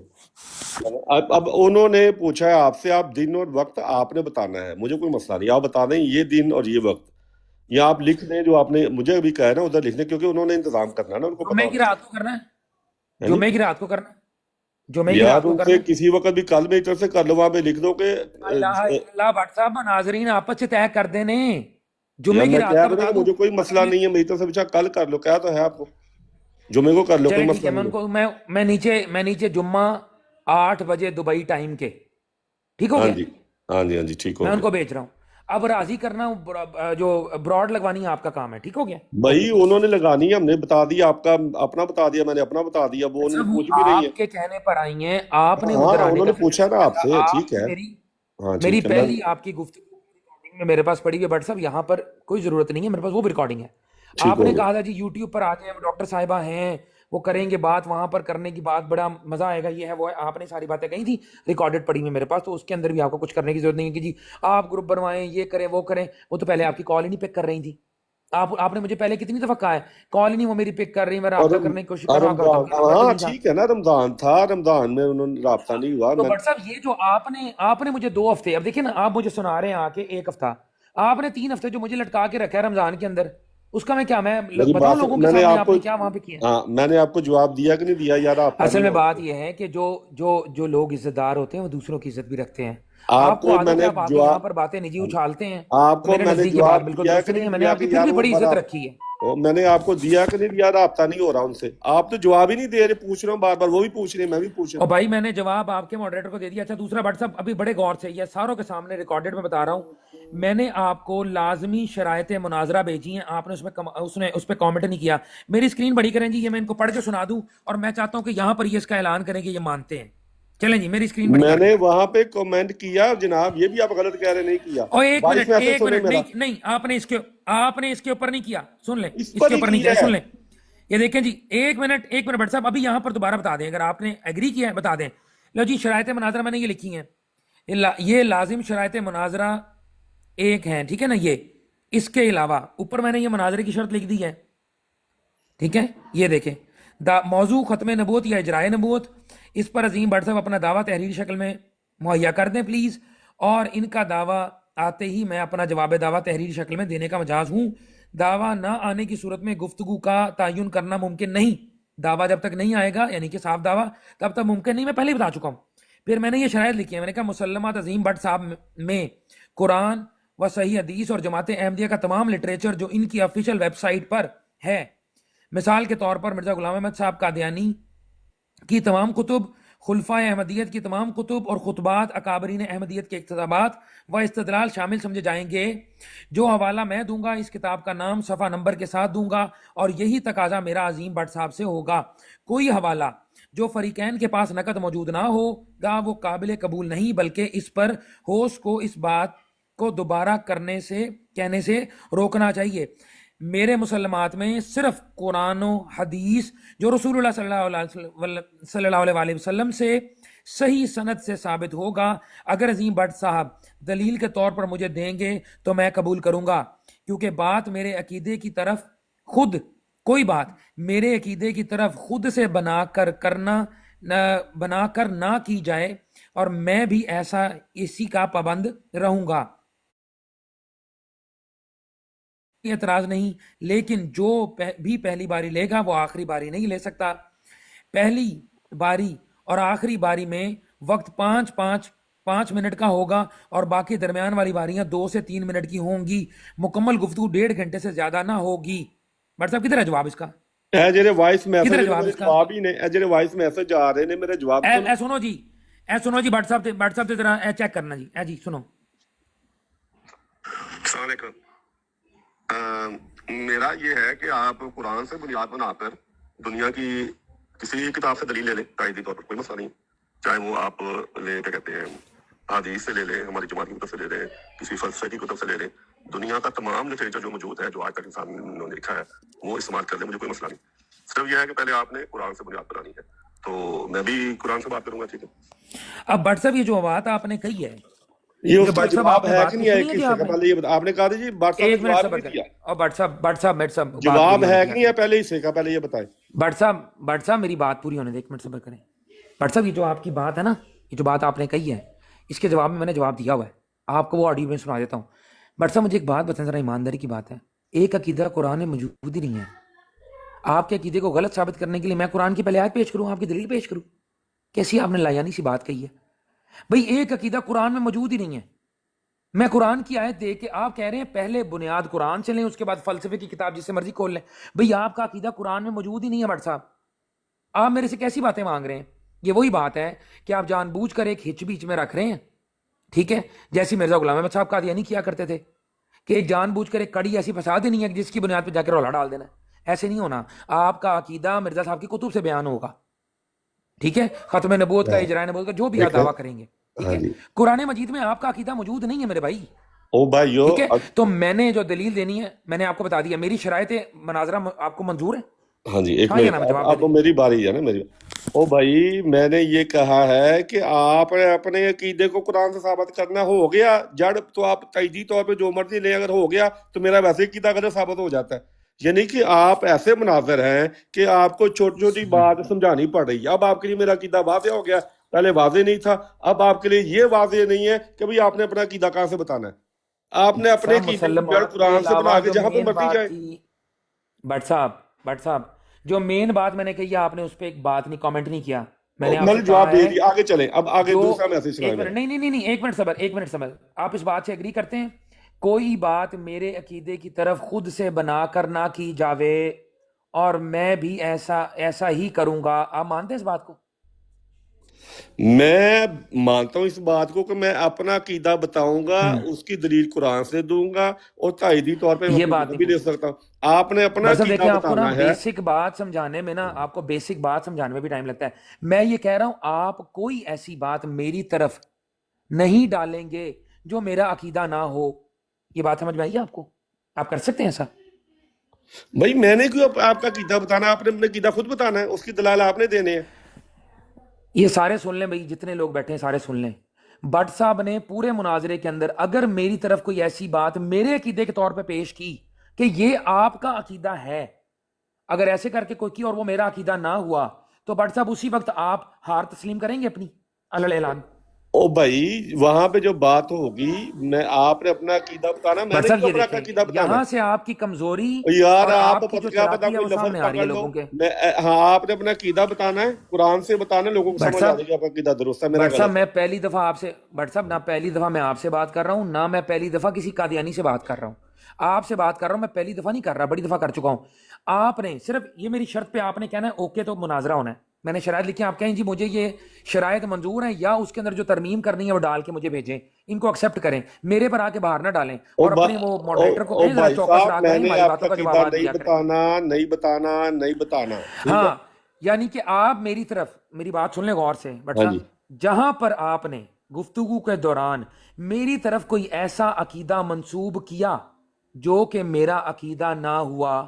اب انہوں نے پوچھا ہے آپ سے, آپ دن اور وقت آپ نے بتانا ہے, مجھے کوئی مسئلہ نہیں, آپ بتا دیں یہ دن اور یہ وقت, یا آپ لکھ دیں جو آپ نے مجھے ابھی کہا ہے نا ادھر لکھ دیں, کیونکہ انہوں نے انتظام کرنا ہے نا, ان کو پتا جمعے کی ہونا رات کو کرنا ہے, چاہیے. جمعے کی رات کو کرنا ہے, جمعے کی یار رات کو ان کرنا سے ہے. کسی وقت بھی کل میری طرف سے کر لو, وہاں پہ لکھ دو کہ لا الہ الا اللہ. بٹ صاحب ناظرین آپس سے طے کر دینے, یار جمعے کی میں رات کہہ کا رہا بتا ہوں کہ دوں. مجھے کوئی مسئلہ نہیں ہے, میری طرف سے پوچھا کل کر لو, کیا تو ہے آپ کو, جمعے کو کر لو, چلے کوئی ٹھیک مسئلہ ہے, میں نہیں ان ہے. کو میں نیچے جمعہ 8 بجے دبئی ٹائم کے, ٹھیک ہو ہاں گیا, جی, ہاں جی, ہاں جی, ٹھیک میں ہو ان گیا. کو بھیج رہا ہوں. اب راضی کرنا جو براڈ لگوانی ہے آپ کا کام ہے, ٹھیک ہو گیا, بھائی اوکے. انہوں نے لگانی ہے, ہم نے بتا دیا, آپ کا اپنا بتا دیا, میں نے اپنا بتا دیا, وہ انہوں اچھا نے وہ پوچھ بھی رہی ہے. آپ کے کہنے پر آئی ہیں, آپ نے ادھر ہاں آنے انہوں کا نے فکر پوچھا نہیں نا آپ کرتا. سے, آپ ٹھیک نے ہے, ہاں میری ٹھیک ہے, میں پہلی آپ کی گفتگو recording میں میرے پاس پڑی ہوئی ہے بٹ صاحب, یہاں پر کوئی ضرورت نہیں ہے, میرے پاس وہ بھی ریکارڈنگ ہے. ٹھیک آپ ہو نے گیا. کہا تھا جی یوٹیوب پر آ جائیں, ڈاکٹر صاحبہ ہیں وہ کریں گے بات, وہاں پر کرنے کی بات, بڑا مزہ آئے گا, یہ ہے وہ ہے. آپ نے ساری باتیں کہی تھی, ریکارڈڈ پڑی ہوئی میرے پاس, تو اس کے اندر بھی آپ کو کچھ کرنے کی ضرورت نہیں ہے کہ جی آپ گروپ بنوائیں, یہ کریں وہ کریں. وہ تو پہلے آپ کی کال ہی نہیں پک کر رہی تھی. آپ نے مجھے پہلے کتنی دفعہ کہا ہے, کال ہی نہیں وہ میری پک کر رہی, میں اور رابطہ کرنے کی کوشش کر رہا کرتا ہوں, رمضان, نمبر بھی ہاں نہیں تھا. ٹھیک ہے نا, رمضان تھا, رمضان میں انہوں نے رابطہ نہیں ہوا. تو میں بٹ صاحب یہ جو آپ نے مجھے 2 ہفتے, اب دیکھیں نا, آپ مجھے سنا رہے ہیں آ کے 1 ہفتہ, آپ نے 3 ہفتے جو مجھے لٹکا کے رکھا ہے رمضان کے اندر, اس کا میں کیا, میں میری بتاؤں بات لوگوں کے میں نے سامنے آپ آپ کو, نے کیا وہاں پہ کیا. ہاں میں نے آپ کو جواب دیا کہ نہیں دیا, یار رابطہ اصل نہیں میں ہوا. بات یہ ہے کہ جو لوگ عزت دار ہوتے ہیں وہ دوسروں کی عزت بھی رکھتے ہیں. آپ آپ کو کو میں عادت ہے, نے آپ آ کے یہاں جواب, پر باتیں نجی اچھالتے ہیں, آپ تو کو میرے میں نے نزدیک یہ بات جواب بالکل دیا درست کہ نہیں نہیں ہے. میں نے دیا آپ کہ کی پھر یار بھی وہ بڑی عزت بڑا, رکھی ہے. میں نے آپ کو دیا کہ نہیں دیا، رابطہ نہیں ہو رہا ان سے، آپ تو جواب ہی نہیں دے رہے، پوچھ رہا ہوں بار بار، وہ بھی پوچھ رہے ہیں، میں بھی پوچھ رہا اور ہوں۔ بھائی میں نے جواب آپ کے ماڈریٹر کو دے دیا۔ اچھا دوسرا بٹ صاحب ابھی بڑے غور سے، یہ ساروں کے سامنے ریکارڈڈ میں بتا رہا ہوں، میں نے آپ کو لازمی شرائط مناظرہ بھیجی ہیں، آپ نے اس پہ کامنٹ نہیں کیا۔ میری اسکرین بڑی کریں جی، یہ میں ان کو پڑھ کے سنا دوں، اور میں چاہتا ہوں کہ یہاں پر یہ اس کا اعلان کریں کہ یہ مانتے ہیں۔ چلیں جی میری اسکرین بڑی میں کر دیں۔ نے وہاں پہ کمنٹ کیا جناب، یہ بھی آپ غلط کہہ رہے، نہیں کیا، اور ایک وائس منٹ میسج سنیں میرا، نہیں آپ نے اس کے اوپر نہیں کیا، سن لیں اس اس پر کے ہی اوپر نہیں کیا کیا، ہے۔ سن لیں یہ دیکھیں جی، ایک منٹ بٹ صاحب ابھی یہاں پر دوبارہ بتا دیں، اگر آپ نے ایگری کیا ہے بتا دیں۔ لو جی شرائط مناظرہ میں نے یہ لکھی ہیں، یہ لازم شرائط مناظرہ ایک ہیں، ٹھیک ہے نا، یہ اس کے علاوہ اوپر میں نے یہ مناظرے کی شرط لکھ دی ہے، ٹھیک ہے۔ یہ دیکھیں موضوع ختم نبوت یا اجرائے نبوت، اس پر عظیم بٹ صاحب اپنا دعویٰ تحریری شکل میں مہیا کر دیں پلیز، اور ان کا دعویٰ آتے ہی میں اپنا جواب دعویٰ تحریری شکل میں دینے کا مجاز ہوں۔ دعویٰ نہ آنے کی صورت میں گفتگو کا تعین کرنا ممکن نہیں، دعویٰ جب تک نہیں آئے گا یعنی کہ صاف دعویٰ تب تک ممکن نہیں، میں پہلے ہی بتا چکا ہوں۔ پھر میں نے یہ شرائط لکھی ہے، میں نے کہا مسلمات عظیم بٹ صاحب میں قرآن و صحیح حدیث اور جماعت احمدیہ کا تمام لٹریچر جو ان کی آفیشیل ویب سائٹ پر ہے، مثال کے طور پر مرزا غلام احمد صاحب قادیانی کی تمام کتب، خلفائے احمدیت کی تمام کتب اور خطبات، اکابرین احمدیت کے اقتباسات و استدلال شامل سمجھے جائیں گے۔ جو حوالہ میں دوں گا اس کتاب کا نام صفحہ نمبر کے ساتھ دوں گا، اور یہی تقاضا میرا عظیم بٹ صاحب سے ہوگا۔ کوئی حوالہ جو فریقین کے پاس نقد موجود نہ ہوگا وہ قابل قبول نہیں، بلکہ اس پر ہوسٹ کو اس بات کو دوبارہ کہنے سے روکنا چاہیے۔ میرے مسلمات میں صرف قرآن و حدیث جو رسول اللہ صلی اللہ علیہ وسلم سے صحیح سند سے ثابت ہوگا، اگر عظیم بٹ صاحب دلیل کے طور پر مجھے دیں گے تو میں قبول کروں گا، کیونکہ بات میرے عقیدے کی طرف خود سے بنا کر نہ کی جائے، اور میں بھی اسی کا پابند رہوں گا۔ اعتراض نہیں، لیکن جو بھی پہلی باری لے گا وہ آخری باری نہیں لے سکتا۔ پہلی باری اور آخری باری میں وقت 5 منٹ کا ہوگا، اور باقی درمیان والی باریاں 2 سے 3 منٹ کی ہوں گی۔ مکمل گفتگو 1.5 گھنٹے سے زیادہ نہ ہوگی۔ بٹ صاحب کدھر ہے جواب اس کا؟ اے جڑے وائس میسج کدھر ہے جواب اس کا؟ جواب ہی نے، اے جڑے وائس میسج آ رہے نے میرے جواب سنو جی بٹ صاحب تے ذرا چیک کرنا جی سنو۔ السلام علیکم۔ میرا یہ ہے کہ آپ قرآن سے بنیاد بنا کر دنیا کی کسی کتاب سے دلیل لے لیں، قاعدی طور پر کوئی مسئلہ نہیں، چاہے وہ آپ لے کیا کہتے ہیں حدیث سے لے لیں، ہماری جماعت کی کتب سے لے لیں، کسی فلسفے کی کتب سے لے لیں، دنیا کا تمام لٹریچر جو موجود ہے، جو آج تک انسان نے لکھا ہے، وہ استعمال کر لیں، مجھے کوئی مسئلہ نہیں۔ صرف یہ ہے کہ پہلے آپ نے قرآن سے بنیاد بنانی ہے، تو میں بھی قرآن سے بات کروں گا، ٹھیک ہے؟ اب بٹ صاحب یہ جو بات آپ نے کہی ہے، یہ اس کا بٹ صاحب جواب آپ نے ہے بات کہ نہیں ہے؟ سنی ہے کس کہ سے پہلے یہ آپ نے کہا تھا جی بٹ صاحب نے ایک منٹ جواب صبر نہیں کریں، دیا، اور بٹ صاحب جواب ہے کہ نہیں ہے پہلے حصے کا، پہلے یہ بتائیں۔ بٹ صاحب میری بات پوری ہونے دیں، ایک منٹ صبر کریں۔ بٹ صاحب یہ جو آپ کی بات ہے نا، یہ جو بات آپ نے کہی ہے، اس کے جواب میں نے جواب دیا ہوا ہے، آپ کو وہ آڈیو میں سنا دیتا ہوں۔ بٹ صاحب مجھے ایک بات بتائیں، ذرا ایمانداری کی بات ہے، ایک عقیدہ قرآن میں موجود ہی نہیں ہے، آپ کے عقیدے کو غلط ثابت کرنے کے لیے میں قرآن کی پہلے آیت پیش کروں، آپ کی دلیل پیش کروں؟ کیسی آپ نے لایانی سی بات کہی ہے بھئی، ایک عقیدہ قرآن میں موجود ہی نہیں ہے۔ میں قرآن کی آیت دیکھ کے آپ کہہ رہے ہیں پہلے بنیاد قرآن سے لیں، اس کے بعد فلسفے کی کتاب جس سے مرضی کھول لیں۔ بھئی آپ کا عقیدہ قرآن میں موجود ہی نہیں ہے بٹ صاحب، آپ میرے سے کیسی باتیں مانگ رہے ہیں؟ یہ وہی بات ہے کہ آپ جان بوجھ کر ایک ہچ بیچ میں رکھ رہے ہیں، ٹھیک ہے، جیسی مرزا غلام احمد صاحب قادیانی کیا کرتے تھے کہ جان بوجھ کر ایک کڑی ایسی پھنسا دینی ہے جس کی بنیاد پہ جا کے رولا ڈال دینا ہے۔ ایسے نہیں ہونا، آپ کا عقیدہ مرزا صاحب کی کتب سے بیان ہوگا، ٹھیک ہے، ختم نبوت کا، اجرائے نبوت کا، جو بھی آپ دعویٰ کریں گے، ٹھیک ہے۔ قرآن مجید میں آپ کا عقیدہ موجود نہیں ہے میرے بھائی، او بھائیو، ٹھیک ہے۔ تو میں نے جو دلیل دینی ہے میں نے آپ کو بتا دیا، میری شرائط مناظرہ آپ کو منظور ہے؟ ہاں جی ایک ہاں یا نا، منٹ، جواب دے اب دیں۔ میری باری ہے نا، میری او بھائی میں نے یہ کہا ہے کہ آپ اپنے عقیدے کو قرآن سے ثابت کرنا ہو گیا، جڑ تو آپ قیدی طور پہ جو مرضی لیں، اگر ہو گیا تو میرا ویسے عقیدہ غلط ثابت ہو جاتا ہے۔ یعنی کہ آپ ایسے مناظر ہیں کہ آپ کو چھوٹی چھوٹی بات سمجھانی پڑ رہی ہے۔ اب آپ کے لیے میرا عقیدہ واضح ہو گیا، پہلے واضح نہیں تھا، اب آپ کے لیے یہ واضح نہیں ہے کہ بھئی آپ نے اپنا عقیدہ کہاں سے بتانا ہے۔ آپ نے اپنے عقیدے کی جڑ قرآن سے بنا کے جہاں پہ مرضی جائیں۔ بٹ صاحب جو مین بات میں نے کہی آپ نے اس پہ ایک بات نہیں، کامنٹ نہیں کیا، میں نے میں نے جواب دے دیا، آگے چلیں، اب آگے دوسرا میسج سنائیں۔ نہیں ایک منٹ صبر، آپ اس بات سے ایگری کرتے ہیں کوئی بات میرے عقیدے کی طرف خود سے بنا کر نہ کی جاوے اور میں بھی ایسا ہی کروں گا. آپ مانتے ہیں اس بات کو؟ میں مانتا ہوں اس بات کو کہ میں اپنا عقیدہ بتاؤں گا، اس کی دلیل قرآن سے دوں گا اور تائیدی طور پہ یہ اپنی بات بھی نہیں لے مانتے. سکتا ہوں. آپ نے اپنا بس اب عقیدہ دیکھیں آپ کو نا بتانا ہے. بیسک بات سمجھانے میں نا آپ کو بیسک بات سمجھانے میں بھی ٹائم لگتا ہے. میں یہ کہہ رہا ہوں آپ کوئی ایسی بات میری طرف نہیں ڈالیں گے جو میرا عقیدہ نہ ہو. یہ بات سمجھ میں آئی آپ کو؟ آپ کر سکتے ہیں ایسا؟ بھائی میں نے کیوں آپ کا عقیدہ بتانا، آپ نے اپنا عقیدہ خود بتانا ہے، اس کی دلائل آپ نے دینے ہیں. یہ سارے سن لیں بھائی، جتنے لوگ بیٹھے ہیں سارے سن لیں. بٹ صاحب نے پورے مناظرے کے اندر اگر میری طرف کوئی ایسی بات میرے عقیدے کے طور پہ پیش کی کہ یہ آپ کا عقیدہ ہے، اگر ایسے کر کے کوئی کی اور وہ میرا عقیدہ نہ ہوا، تو بٹ صاحب اسی وقت آپ ہار تسلیم کریں گے اپنی علل اعلان؟ او بھائی وہاں پہ جو بات ہوگی، میں آپ نے اپنا عقیدہ بتانا، میں بٹ نے صاحب کیوں یہ اپنا دیکھیں عقیدہ بتانا یہاں ہے؟ سے آپ کی کمزوری یار اور آپ آپ کی جو کیا پتا چلاکی ہے کوئی وہ لفظ سامنے آ رہی ہے پکڑ لو. لوگوں کے. میں ہاں آپ نے اپنا عقیدہ بتانا ہے، قرآن سے بتانا ہے، لوگوں کو بٹ سمجھ آ صاحب جائے گی آپ کا عقیدہ درست ہے، میرا بٹ صاحب غلط ہے. میں پہلی دفعہ آپ سے بٹ صاحب نہ پہلی دفعہ میں آپ سے بات کر رہا ہوں، نہ میں پہلی دفعہ کسی قادیانی سے بات کر رہا ہوں. آپ سے بات کر رہا ہوں، میں پہلی دفعہ نہیں کر رہا، بڑی دفعہ کر چکا ہوں. آپ نے صرف یہ میری شرط پہ آپ نے کہنا ہے اوکے تو مناظرہ ہونا ہے. میں نے شرائط لکھی ہیں، آپ کہیں جی مجھے یہ شرائط منظور ہیں، یا اس کے اندر جو ترمیم کرنی ہے وہ ڈال کے مجھے بھیجیں، ان کو ایکسیپٹ کریں، میرے پر آ کے باہر نہ ڈالیں. اور اپنے وہ ماڈریٹر کو کہیں ذرا بھائی چوکس صاحب رہا میں کریں، نے ہماری آپ کا باتوں کا عقیدہ جوابات نہیں دیا کریں. بتانا ٹھیک ہے. ہاں یعنی کہ آپ میری طرف میری بات سن لیں غور سے بٹ ہاں صاحب، جی. جہاں پر آپ نے گفتگو کے دوران میری طرف کوئی ایسا عقیدہ منسوب کیا جو کہ میرا عقیدہ نہ ہوا،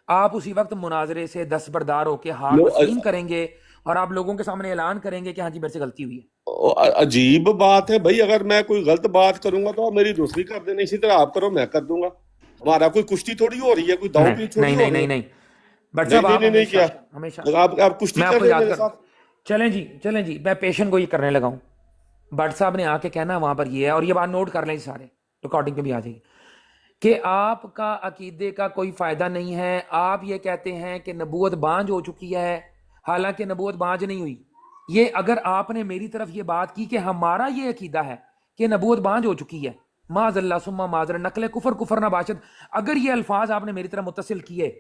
آپ اسی وقت مناظرے سے دستبردار ہو کے ہار تسلیم کریں گے اور آپ لوگوں کے سامنے اعلان کریں گے کہ ہاں جی میرے سے غلطی ہوئی ہے. عجیب بات ہے بھائی، اگر میں کوئی غلط بات کروں گا تو آپ میری دوسری کر دینا، اسی طرح آپ کرو میں کر دوں گا. ہمارا کوئی کشتی تھوڑی ہو رہی ہے، کوئی داؤ پیچ تھوڑی نہیں ہو نہیں رہی نہیں ہے. نہیں بٹ نہیں صاحب نہیں آپ نہیں نہیں ہمیشہ کیا ہمیشہ آپ کشتی میں آپ کر کو رہے ہیں یاد میرے کر ساتھ. چلیں جی میں پیشن گوئی کرنے لگا ہوں. بٹ صاحب نے آ کے کہنا وہاں پر یہ ہے، اور یہ بات نوٹ کر لیں سارے، ریکارڈنگ پہ بھی آ جائے گی، کہ آپ کا عقیدے کا کوئی فائدہ نہیں ہے. آپ یہ کہتے ہیں کہ نبوت بانج ہو چکی ہے، حالانکہ نبوت بانج نہیں ہوئی. یہ اگر آپ نے میری طرف یہ بات کی کہ ہمارا یہ عقیدہ ہے کہ نبوت بانج ہو چکی ہے، معاذ اللہ ثم معذر نقل کفر نہ باشد، اگر یہ الفاظ آپ نے میری طرف متصل کیے،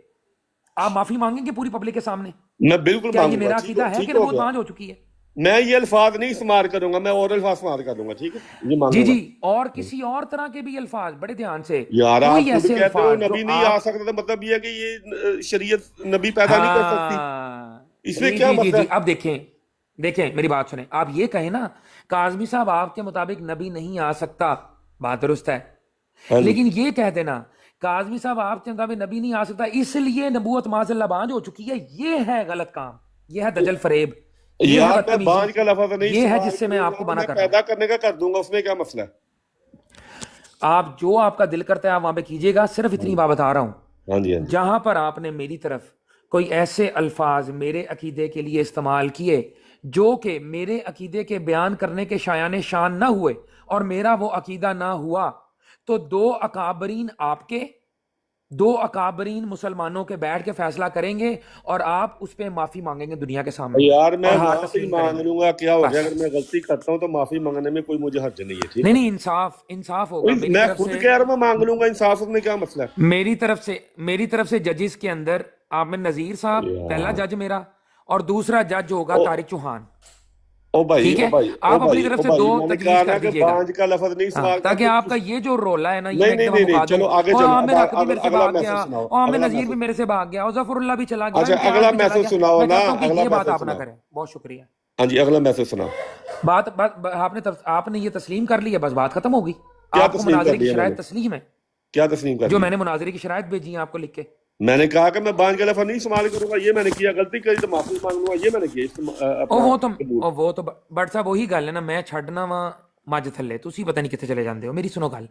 آپ معافی مانگیں گے پوری پبلک کے سامنے؟ میں بالکل کیا یہ مانگوں گا. میرا عقیدہ ہے کہ ٹھیک ہو نبوت گیا. بانج ہو چکی ہے؟ میں یہ الفاظ نہیں استعمال کروں گا، میں اور الفاظ استعمال کر دوں گا. ٹھیک ہے، یہ مان جی لوں گا. اور کسی اور طرح کے بھی الفاظ، بڑے دھیان سے، یار آپ کوئی خود ایسے کہتے ہو الفاظ جو نبی نہیں آ آپ سکتا، تو مطلب یہ ہے کہ یہ شریعت نبی پیدا نہیں کر سکتی. ہاں اس میں کیا مسئلہ ہے؟ اب دیکھیں میری بات سنیں. آپ یہ کہیں نا کاظمی صاحب آپ کے مطابق نبی نہیں آ سکتا، بات درست ہے، ہاں جی. لیکن یہ کہہ دینا کاظمی صاحب آپ کے مطابق نبی نہیں آ سکتا اس لیے نبوت معاذ اللہ بانج ہو چکی ہے، یہ ہے غلط کام، یہ ہے دجل فریب، یہ ہے یار میں بدتمیزی، بانج کا لفظ نہیں یہ ہے استعمال جس سے میں کروں آپ کو گا، منع میں کر رہا ہوں. پیدا کرنے کا کر دوں گا، اس میں کیا مسئلہ ہے؟ آپ کا دل کرتا ہے آپ وہاں پہ کیجیے گا. صرف اتنی بات بتا رہا ہوں، ہاں جی. ہاں جی. جہاں پر آپ نے میری طرف کوئی ایسے الفاظ میرے عقیدے کے لیے استعمال کیے جو کہ میرے عقیدے کے بیان کرنے کے شایان شان نہ ہوئے اور میرا وہ عقیدہ نہ ہوا، تو دو اکابرین مسلمانوں کے بیٹھ کے فیصلہ کریں گے اور آپ اس پہ معافی مانگیں گے دنیا کے سامنے یار میں اور ہار وہاں پہ ہی تسلیم کریں مانگ گے. لوں گا، کیا ہو بس گیا؟ اگر میں غلطی کرتا ہوں تو معافی مانگنے میں کوئی مجھے حرج نہیں ہے. ٹھیک ہے، نہیں انصاف ہوگا میری میں طرف خود سے. کہہ رہا ہوں میں مانگ لوں گا انصاف، میں کیا مسئلہ ہے؟ میری طرف سے ججز کے اندر عامر نذیر صاحب پہلا یار جج میرا، اور دوسرا جج ہوگا طارق چوہان. او بھائی ٹھیک ہے، آپ اپنی طرف سے دو میں نے کہا تجویز نا کر کہ دیجئے گا، بانج کا لفظ نہیں ہاں، استعمال تاکہ آپ کا یہ جو رولا ہے نا یہ میں ایک دفعہ نہیں مکا دوں. چلو آگے اور چلو. عامر حق بھی میرے سے اگلا بھاگ میسج گیا، سناؤ، اور عامر اگلا نذیر بھی میسج. میرے سے بھاگ گیا، اور ظفر اللہ بھی چلا گیا، اچھا امتیاز اگلا بھی چلا میسج گیا. سناؤ میں نا، چاہتا ہوں کہ اگلا یہ بات میسج آپ نہ سناؤ. کریں. بہت شکریہ. ہاں جی اگلا میسج سناؤ. آپ نے یہ تسلیم کر لی ہے، بس بات ختم ہوگی. کیا آپ کو تسلیم کر مناظرے کی لیا میں نے؟ شرائط تسلیم ہے کیا تسلیم کر جو لیا؟ میں نے مناظرے کی شرائط بھیجی ہیں آپ کو لکھ کے. میں نے کہا کہ میں بانج کا لفظ نہیں استعمال کروں گا، یہ میں نے کیا. غلطی کری تو معافی مانگ لوں گا، یہ میں نے کیا. اپنا وہ تو بٹ صاحب وہی گل ہے نا، میں چھڈنا وا مجھ تھلے، تسی پتہ نہیں کتنے چلے جاندے ہو. میری سنو گل،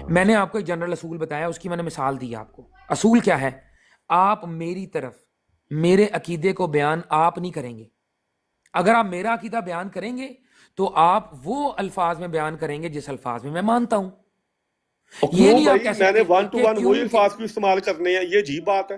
میں نے آپ کو ایک جنرل اصول بتایا، اس کی میں نے مثال دی آپ کو. اصول کیا ہے؟ آپ میری طرف میرے عقیدے کو بیان آپ نہیں کریں گے. اگر آپ میرا عقیدہ بیان کریں گے تو آپ وہ الفاظ میں بیان کریں گے جس الفاظ میں مانتا ہوں. یہ کیوں نہیں آپ بھائی؟ کہہ میں نے سکتے 1 to 1 وہی کیوں الفاظ کیوں استعمال کرنے ہیں؟ یہ عجیب بات ہے.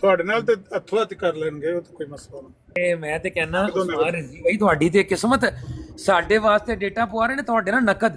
ਤੁਹਾਡੇ ਨਾਲ ਤੇ ਹੱਥੋਂ ਹੱਥ ਕਰ ਲੈਣਗੇ, ਉਹ ਤਾਂ ਕੋਈ ਮਸਲਾ ਨਹੀਂ। ਇਹ ਮੈਂ ਤੇ ਕਹਿਣਾ ਉਸਮਾਨ ਰਜ਼ੀ ਭਾਈ ਤੁਹਾਡੀ ਤੇ ਕਿਸਮਤ, ਸਾਡੇ ਵਾਸਤੇ ਡੇਟਾ ਪਵਾ ਰਹੇ ਨੇ, ਤੁਹਾਡੇ ਨਾਲ ਨਕਦ।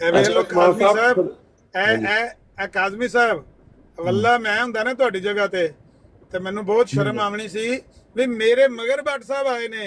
ਇਹ ਵੇਖ ਲਓ ਉਸਮਾਨ ਕਾਜ਼ਮੀ ਸਾਹਿਬ, ਹਾਂਜੀ। ਇਹ ਕਾਜ਼ਮੀ ਸਾਹਿਬ, ਵੱਲਾ ਮੈਂ ਹੁੰਦਾ ਨਾ ਤੁਹਾਡੀ ਜਗ੍ਹਾ ਤੇ ਮੈਨੂੰ ਬਹੁਤ ਸ਼ਰਮ ਆਵਣੀ ਸੀ ਵੀ ਮੇਰੇ ਮਗਰ ਭੱਟ ਸਾਹਿਬ ਆਏ ਨੇ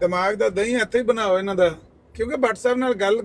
ਦਿਮਾਗ ਦਾ ਦਹੀਂ ਇੱਥੇ ਹੀ ਬਣਾਓ ਇਹਨਾਂ ਦਾ, ਕਿਉਂਕਿ ਭੱਟ ਸਾਹਿਬ ਨਾਲ ਗੱਲ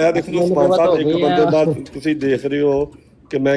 ਇਹ ਦੇਖੋ ਮੈਨੂੰ ਉਸਮਾਨ ਪਤਾ ਸਾਹਿਬ, ਹੋ ਇੱਕ ਗਈ ਬੰਦੇ ਆ। ਦਾ ਤੁਸੀਂ ਦੇਖ ਰਹੇ ਹੋ ਕਿ ਮੈਂ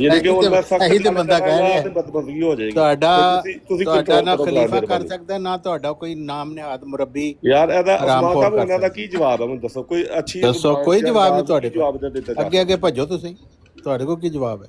ਯਾਨੀ ਕਿ ਹੁਣ ਮੈਂ ਸਖਤ ਇਹੀ ਤੇ ਬੰਦਾ ਕਹਿ ਰਿਹਾ ਤੇ ਬਦਬਦਗੀ ਹੋ ਜਾਏਗੀ। ਤੁਹਾਡਾ ਤੁਸੀਂ ਤੁਹਾਡਾ control ਨਾ ਕਰੋ, ਖਲੀਫਾ ਬਰਾਦਰ ਕਰ ਬਣ। ਸਕਦਾ, ਨਾ ਤੁਹਾਡਾ ਕੋਈ ਨਾਮ ਨਿਹਾਦ ਮੁਰੱਬੀ। ਯਾਰ ਇਹਦਾ ਉਸਮਾਨ ਹਰਾਮਖੋਰ ਸਾਹਿਬ ਕਰ ਉਹਨਾਂ ਦਾ ਸਕਦਾ। ਕੀ ਜਵਾਬ ਹੈ, ਮੈਨੂੰ ਦੱਸੋ। ਕੋਈ ਅੱਛੀ ਦੱਸੋ, ਕੋਈ ਜਵਾਬ ਨਹੀਂ ਤੁਹਾਡੇ ਜਵਾਬ ਕੋਲ। ਦੇ ਦਿੱਤਾ ਜਾ ਅੱਗੇ ਅੱਗੇ ਭੱਜੋ ਤੁਸੀਂ, ਤੁਹਾਡੇ ਕੋਲ ਕੀ ਜਵਾਬ ਹੈ?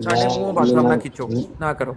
ਸਾਡੇ ਮੂੰਹ ਬਸ ਨਾ ਖਿੱਚੋ, ਨਾ ਕਰੋ।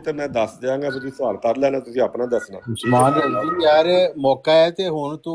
ਤੇ ਮੈਂ ਦੱਸ ਦਿਆਂਗਾ, ਫਿਰ ਤੁਸੀਂ ਸਵਾਲ ਕਰ ਲੈਣਾ, ਤੁਸੀਂ ਆਪਣਾ ਦੱਸਣਾ। ਉਸਮਾਨ ਰਜ਼ੀ ਯਾਰ ਮੌਕਾ ਹੈ ਤੇ ਹੁਣ ਤੂੰ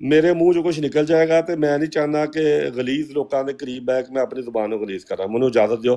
ਮੇਰੇ ਮੂੰਹ ਚੋਂ ਕੁਝ ਨਿਕਲ ਜਾਏਗਾ ਤੇ ਮੈਂ ਨਹੀਂ ਚਾਹੁੰਦਾ ਕਿ ਗਲੀਜ਼ ਲੋਕਾਂ ਦੇ ਕਰੀਬ ਬੈ ਕੇ ਮੈਂ ਆਪਣੀ ਜ਼ੁਬਾਨ ਨੂੰ ਗਲੀਜ਼ ਕਰਾਂ। ਮੈਨੂੰ ਇਜਾਜ਼ਤ ਦਿਓ।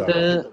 ਜਾ ਰਿਹਾ।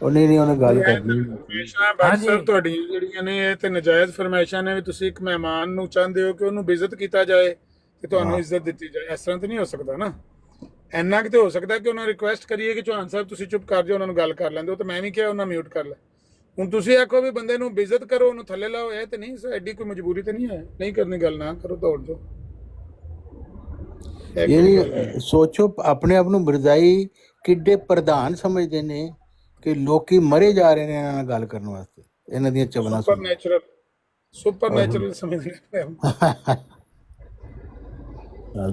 ਉਹ ਨਹੀਂ ਉਹਨੇ ਗੱਲ ਕਰਨੀ। ਫਰਮਾਇਸ਼ਾਂ ਭੱਟ ਸਾਹਿਬ ਤੁਹਾਡੀਆਂ ਜਿਹੜੀਆਂ ਨੇ, ਇਹ ਤੇ ਨਜਾਇਜ਼ ਫਰਮਾਇਸ਼ਾਂ ਨੇ ਵੀ ਤੁਸੀਂ ਇੱਕ ਮਹਿਮਾਨ ਨੂੰ ਚਾਹੁੰਦੇ ਹੋ ਕਿ ਉਹਨੂੰ ਬੇਇੱਜ਼ਤ ਕੀਤਾ ਜਾਏ ਤੇ ਤੁਹਾਨੂੰ ਇੱਜ਼ਤ ਦਿੱਤੀ ਜਾਏ। ਇਸ ਤਰ੍ਹਾਂ ਤਾਂ ਨਹੀਂ ਹੋ ਸਕਦਾ ਨਾ। ਇੰਨਾ ਕਿਤੇ ਹੋ ਸਕਦਾ ਕਿ ਉਹਨਾਂ ਰਿਕੁਐਸਟ ਕਰੀਏ ਕਿ ਚੌਹਾਨ ਸਾਹਿਬ ਤੁਸੀਂ ਚੁੱਪ ਕਰ ਜਾਓ, ਉਹਨਾਂ ਨੂੰ ਗੱਲ ਕਰ ਲੈਂਦੇ ਹੋ, ਤਾਂ ਮੈਂ ਵੀ ਕਿਹਾ ਉਹਨਾਂ ਮਿਊਟ ਕਰ ਲੈ। ਹੁਣ ਤੁਸੀਂ ਆਖੋ ਵੀ ਬੰਦੇ ਨੂੰ ਬੇਇੱਜ਼ਤ ਕਰੋ, ਉਹਨੂੰ ਥੱਲੇ ਲਾਓ, ਇਹ ਤੇ ਨਹੀਂ, ਐਡੀ ਕੋਈ ਮਜਬੂਰੀ ਤੇ ਨਹੀਂ ਹੈ। ਨਹੀਂ ਕਰਨੀ ਗੱਲ, ਨਾ ਕਰੋ, ਦੌੜ ਜਾਓ। ਇਹ ਨਹੀਂ ਸੋਚੋ ਆਪਣੇ ਆਪ ਨੂੰ ਮਿਰਜ਼ਾਈ ਕਿੱਡੇ ਪ੍ਰਧਾਨ ਸਮਝਦੇ ਨੇ ਕਿ ਲੋਕੀ ਮਰੇ ਜਾ ਰਹੇ ਨੇ ਇਹਨਾਂ ਨਾਲ ਗੱਲ ਕਰਨ ਵਾਸਤੇ, ਇਹਨਾਂ ਦੀਆਂ ਚਵਲਾਂ ਸੁਣ। ਸੁਪਰ ਨੈਚੁਰਲ ਸਮਝਦੇ ਨੇ।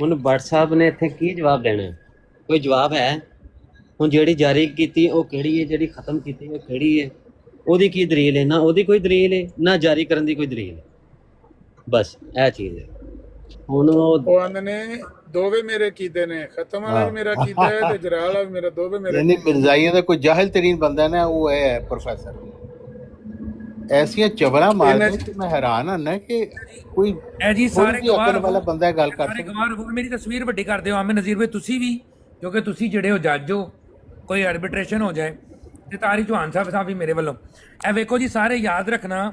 ਹੁਣ ਭੱਟ ਸਾਹਿਬ ਨੇ ਇੱਥੇ ਕੀ ਜਵਾਬ ਦੇਣਾ ਹੈ? ਕੋਈ ਜਵਾਬ ਹੈ? ਹੁਣ ਜਿਹੜੀ ਜਾਰੀ ਕੀਤੀ ਉਹ ਕਿਹੜੀ ਹੈ, ਜਿਹੜੀ ਖਤਮ ਕੀਤੀ ਉਹ ਕਿਹੜੀ ਹੈ? ਉਹਦੀ ਕੀ ਦਲੀਲ ਹੈ? ਨਾ ਉਹਦੀ ਕੋਈ ਦਲੀਲ ਹੈ, ਨਾ ਜਾਰੀ ਕਰਨ ਦੀ ਕੋਈ ਦਲੀਲ ਹੈ। ਬਸ ਇਹ ਚੀਜ਼ ਹੈ। ਹੁਣ ਉਹ ਉਹ ਆਂਦੇ ਨੇ ਦੋਵੇਂ ਮੇਰੇ ਕੀਤੇ ਨੇ, ਖਤਮ ਵਾਲਾ ਵੀ ਮੇਰਾ ਕੀਤਾ ਹੈ ਤੇ ਜਰਾ ਵਾਲਾ ਵੀ ਮੇਰਾ, ਦੋਵੇਂ ਮੇਰੇ ਯਾਨੀ ਮਿਰਜ਼ਾਈਆਂ ਦਾ ਕੋਈ ਜਾਹਿਲ ਤਰੀਨ ਬੰਦਾ ਨਾ ਉਹ ਹੈ ਪ੍ਰੋਫੈਸਰ। ਐਸੀਆਂ ਚਵਰਾਂ ਮਾਰਦੇ ਕਿ ਮੈਂ ਹੈਰਾਨ ਹਾਂ ਕਿ ਕੋਈ ਇਹ ਜੀ ਸਾਰੇ ਅਕਲ ਵਾਲਾ ਬੰਦਾ ਗੱਲ ਕਰ ਸਾਰੇ ਸਕਦਾ। ਗਵਾਰ ਹੋ। ਮੇਰੀ ਤਸਵੀਰ ਵੱਡੀ ਕਰਦੇ ਹੋ ਆਮਿਰ ਨਜ਼ੀਰ ਭਾਈ, ਤੁਸੀਂ ਵੀ, ਕਿਉਂਕਿ ਤੁਸੀਂ ਜਿਹੜੇ ਹੋ ਜੱਜ ਹੋ, ਕੋਈ ਆਰਬਿਟ੍ਰੇਸ਼ਨ ਹੋ ਜਾਏ ਤੇ ਤਾਰੀ ਚੌਹਾਨ ਸਾਹਿਬ ਵੀ ਮੇਰੇ ਵੱਲੋਂ ਇਹ ਵੇਖੋ ਜੀ, ਸਾਰੇ ਯਾਦ ਰੱਖਣਾ,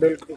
ਬਿਲਕੁਲ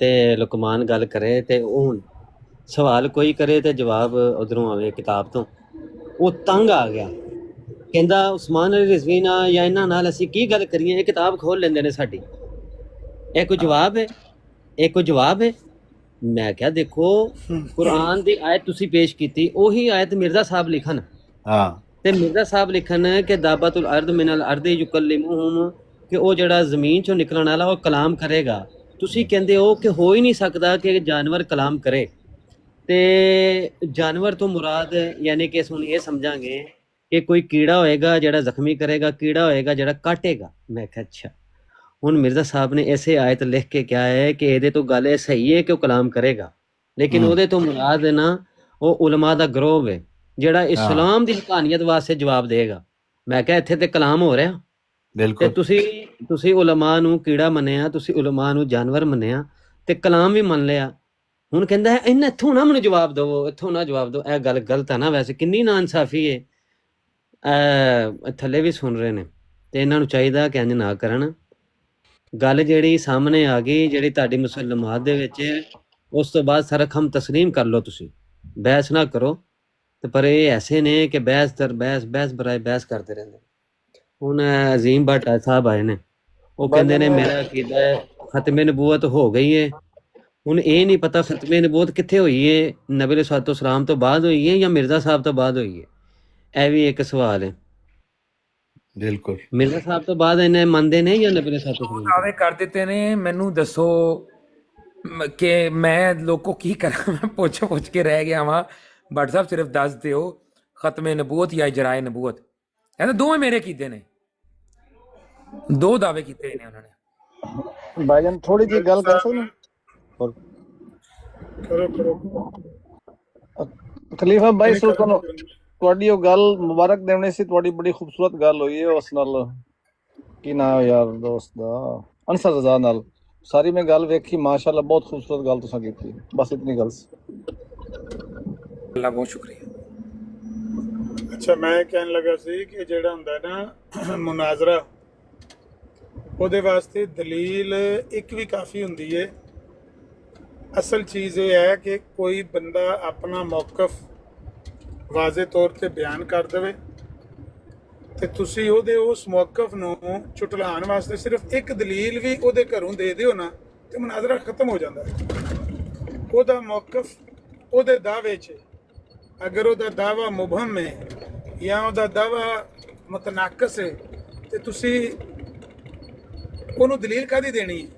ਤੇ ਲੁਕਮਾਨ ਗੱਲ ਕਰੇ ਤੇ ਉਹ ਸਵਾਲ ਕੋਈ ਕਰੇ ਤੇ ਜਵਾਬ ਉਧਰੋਂ ਆਵੇ ਕਿਤਾਬ ਤੋਂ, ਉਹ ਤੰਗ ਆ ਗਿਆ। ਕਹਿੰਦਾ ਉਸਮਾਨ ਅਲੀ ਰਿਜ਼ਵੀ ਨਾਲ ਜਾਂ ਇਹਨਾਂ ਨਾਲ ਅਸੀਂ ਕੀ ਗੱਲ ਕਰੀਏ, ਇਹ ਕਿਤਾਬ ਖੋਲ ਲੈਂਦੇ ਨੇ ਸਾਡੀ। ਇਹ ਕੋਈ ਜਵਾਬ ਹੈ? ਇਹ ਕੋਈ ਜਵਾਬ ਹੈ? ਮੈਂ ਕਿਹਾ ਦੇਖੋ ਕੁਰਾਨ ਦੀ ਆਇਤ ਤੁਸੀਂ ਪੇਸ਼ ਕੀਤੀ, ਉਹੀ ਆਇਤ ਮਿਰਜ਼ਾ ਸਾਹਿਬ ਲਿਖਣ। ਹਾਂ, ਤੇ ਮਿਰਜ਼ਾ ਸਾਹਿਬ ਲਿਖਣ ਕਿ ਦਾਬਤੁਲ ਅਰਦ ਮਿਨਲ ਅਰਦ ਯੁਕਲਿਮੁਹੁਮ, ਕਿ ਉਹ ਜਿਹੜਾ ਜ਼ਮੀਨ ਚੋਂ ਨਿਕਲਣ ਵਾਲਾ ਉਹ ਕਲਾਮ ਕਰੇਗਾ। ਤੁਸੀਂ ਕਹਿੰਦੇ ਹੋ ਕਿ ਹੋ ਹੀ ਨਹੀਂ ਸਕਦਾ ਕਿ ਜਾਨਵਰ ਕਲਾਮ ਕਰੇ, ਤੇ ਜਾਨਵਰ ਤੋਂ ਮੁਰਾਦ ਯਾਨੀ ਕਿ ਹੁਣ ਇਹ ਸਮਝਾਂਗੇ ਕਿ ਕੋਈ ਕੀੜਾ ਹੋਏਗਾ ਜਿਹੜਾ ਜ਼ਖਮੀ ਕਰੇਗਾ, ਕੀੜਾ ਹੋਏਗਾ ਜਿਹੜਾ ਕਾਟੇਗਾ। ਮੈਂ ਕਿਹਾ ਅੱਛਾ। ਹੁਣ ਮਿਰਜ਼ਾ ਸਾਹਿਬ ਨੇ ਐਸੇ ਆਇਤ ਲਿਖ ਕੇ ਕਿਹਾ ਹੈ ਕਿ ਇਹਦੇ ਤੋਂ ਗੱਲ ਇਹ ਸਹੀ ਹੈ ਕਿ ਉਹ ਕਲਾਮ ਕਰੇਗਾ, ਲੇਕਿਨ ਉਹਦੇ ਤੋਂ ਮੁਰਾਦ ਹੈ ਨਾ ਉਹ ਉਲਮਾ ਦਾ ਗਰੋਹ ਹੈ ਜਿਹੜਾ ਇਸਲਾਮ ਦੀ ਹਕਾਨੀਅਤ ਵਾਸਤੇ ਜਵਾਬ ਦੇਗਾ। ਮੈਂ ਕਿਹਾ ਇੱਥੇ ਤੇ ਕਲਾਮ ਹੋ ਰਿਹਾ, ਤੇ ਬਿਲਕੁਲ। ਤੁਸੀਂ ਉਲਮਾ ਨੂੰ ਕੀੜਾ ਮੰਨਿਆ, ਤੁਸੀਂ ਉਲਮਾ ਨੂੰ ਜਾਨਵਰ ਮੰਨਿਆ, ਤੇ ਕਲਾਮ ਵੀ ਮੰਨ ਲਿਆ। ਹੁਣ ਕਹਿੰਦਾ ਹੈ ਇਹਨਾਂ ਇੱਥੋਂ ਨਾ ਮੈਨੂੰ ਜਵਾਬ ਦਿਓ, ਇੱਥੋਂ ਨਾ ਜਵਾਬ ਦਿਓ। ਇਹ ਗੱਲ ਗਲਤ ਹੈ ਨਾ, ਵੈਸੇ ਕਿੰਨੀ ਨਾ ਇਨਸਾਫੀ ਹੈ। ਥੱਲੇ ਵੀ ਸੁਣ ਰਹੇ ਨੇ, ਤੇ ਇਹਨਾਂ ਨੂੰ ਚਾਹੀਦਾ ਕਿ ਇੰਝ ਨਾ ਕਰਨ। ਗੱਲ ਜਿਹੜੀ ਸਾਹਮਣੇ ਆ ਗਈ, ਜਿਹੜੀ ਤੁਹਾਡੀ ਮੁਸਲਮਾਤ ਦੇ ਵਿੱਚ ਹੈ, ਉਸ ਤੋਂ ਬਾਅਦ ਸਾਰਾ ਖਮ ਤਸਲੀਮ ਕਰ ਲਓ, ਤੁਸੀਂ ਬਹਿਸ ਨਾ ਕਰੋ। ਤੇ ਪਰ ਇਹ ਐਸੇ ਨੇ ਕਿ ਬਹਿਸ ਦਰ ਬਹਿਸ, ਬਹਿਸ ਬਰਾਏ ਬਹਿਸ ਕਰਦੇ ਰਹਿੰਦੇ। ਹੁਣ ਅਜ਼ੀਮ ਭੱਟ ਸਾਹਿਬ ਆਏ ਨੇ, ਉਹ ਕਹਿੰਦੇ ਨੇ ਮੇਰਾ ਅਕੀਦਾ ਹੈ ਖਤਮੇ ਨਬੂਵਤ ਹੋ ਗਈ ਹੈ। ਹੁਣ ਇਹ ਨਹੀਂ ਪਤਾ ਖਤਮੇ ਨਬੂਵਤ ਕਿੱਥੇ ਹੋਈ ਹੈ, ਨਬੀ ਅਲੈਹਿਸਸਲਾਤੁ ਵਸਸਲਾਮ ਤੋਂ ਬਾਅਦ ਹੋਈ ਹੈ ਜਾਂ ਮਿਰਜ਼ਾ ਸਾਹਿਬ ਤੋਂ ਬਾਅਦ ਹੋਈ ਹੈ। ਇਹ ਵੀ ਇੱਕ ਸਵਾਲ ਹੈ। ਬਿਲਕੁਲ ਮਿਰਜ਼ਾ ਸਾਹਿਬ ਤੋਂ ਬਾਅਦ ਇਹਨੇ ਮੰਨਦੇ ਨੇ ਜਾਂ ਨਬੀ ਅਲੈਹਿਸਸਲਾਤੁ ਵਸਸਲਾਮ? ਦਾਅਵੇ ਕਰ ਦਿੱਤੇ ਨੇ। ਮੈਨੂੰ ਦੱਸੋ ਕਿ ਮੈਂ ਲੋਕੋ ਕੀ ਕਰਾਂ, ਮੈਂ ਪੁੱਛ ਕੇ ਰਹਿ ਗਿਆ ਵਾਂ। ਭੱਟ ਸਾਹਿਬ ਸਿਰਫ ਦੱਸ ਦਿਓ ਖਤਮੇ ਨਬੂਵਤ ਜਾਂ ਇਜਰਾਏ ਨਬੂਵਤ। ਕਹਿੰਦੇ ਦੋਵੇਂ ਮੇਰੇ ਕੀਤੇ ਨੇ, ਦੋ ਦਾਅਵੇ ਕੀਤੇ ਨੇ ਉਹਨਾਂ ਨੇ। ਭਾਈਜਾਨ ਥੋੜੀ ਜਿਹੀ ਗੱਲ ਕਰ ਸਕਦੇ ਹੋ? ਕਰੋ ਖਲੀਫਾ ਭਾਈ ਸੁਲਤਾਨ, ਤੁਹਾਡੀ ਉਹ ਗੱਲ ਮੁਬਾਰਕ ਦੇਣੀ ਸੀ, ਤੁਹਾਡੀ ਬੜੀ ਖੂਬਸੂਰਤ ਗੱਲ ਹੋਈ ਹੈ ਉਸ ਨਾਲ, ਕੀ ਨਾਮ ਯਾਰ ਦੋਸਤ ਦਾ, ਅਨਸਰ ਰਜ਼ਾ ਨਾਲ। ਸਾਰੀ ਮੈਂ ਗੱਲ ਵੇਖੀ, ਮਾਸ਼ਾਅੱਲਾ ਬਹੁਤ ਖੂਬਸੂਰਤ ਗੱਲ ਤੁਸੀਂ ਕੀਤੀ। ਬਸ ਇਤਨੀ ਗੱਲ ਸੀ। ਅੱਲਾ ਬਹੁਤ ਸ਼ੁਕਰੀਆ। ਅੱਛਾ, ਮੈਂ ਕਹਿਣ ਲੱਗਾ ਸੀ ਕਿ ਜਿਹੜਾ ਹੁੰਦਾ ਨਾ ਮੁਨਾਜ਼ਰਾ, ਉਹਦੇ ਵਾਸਤੇ ਦਲੀਲ ਇੱਕ ਵੀ ਕਾਫੀ ਹੁੰਦੀ ਹੈ। ਅਸਲ ਚੀਜ਼ ਇਹ ਹੈ ਕਿ ਕੋਈ ਬੰਦਾ ਆਪਣਾ ਮੌਕਫ ਵਾਜ਼ੇ ਤੌਰ ਤੇ ਬਿਆਨ ਕਰ ਦੇਵੇ ਤੇ ਤੁਸੀਂ ਉਹਦੇ ਉਸ ਮੌਕਫ ਨੂੰ ਝੁਟਲਾਉਣ ਵਾਸਤੇ ਸਿਰਫ ਇੱਕ ਦਲੀਲ ਵੀ ਉਹਦੇ ਘਰੋਂ ਦੇ ਦਿਓ ਨਾ, ਤੇ ਮੁਨਾਜ਼ਰਾ ਖਤਮ ਹੋ ਜਾਂਦਾ ਹੈ। ਉਹਦਾ ਮੌਕਫ ਉਹਦੇ ਦਾਅਵੇ 'ਚ, ਅਗਰ ਉਹਦਾ ਦਾਅਵਾ ਮੁਬਹਮ ਹੈ ਜਾਂ ਉਹਦਾ ਦਾਅਵਾ ਮੁਤਨਾਕਸ ਹੈ, ਤੇ ਤੁਸੀਂ ਉਹਨੂੰ ਦਲੀਲ ਕਾਹਦੀ ਦੇਣੀ ਹੈ?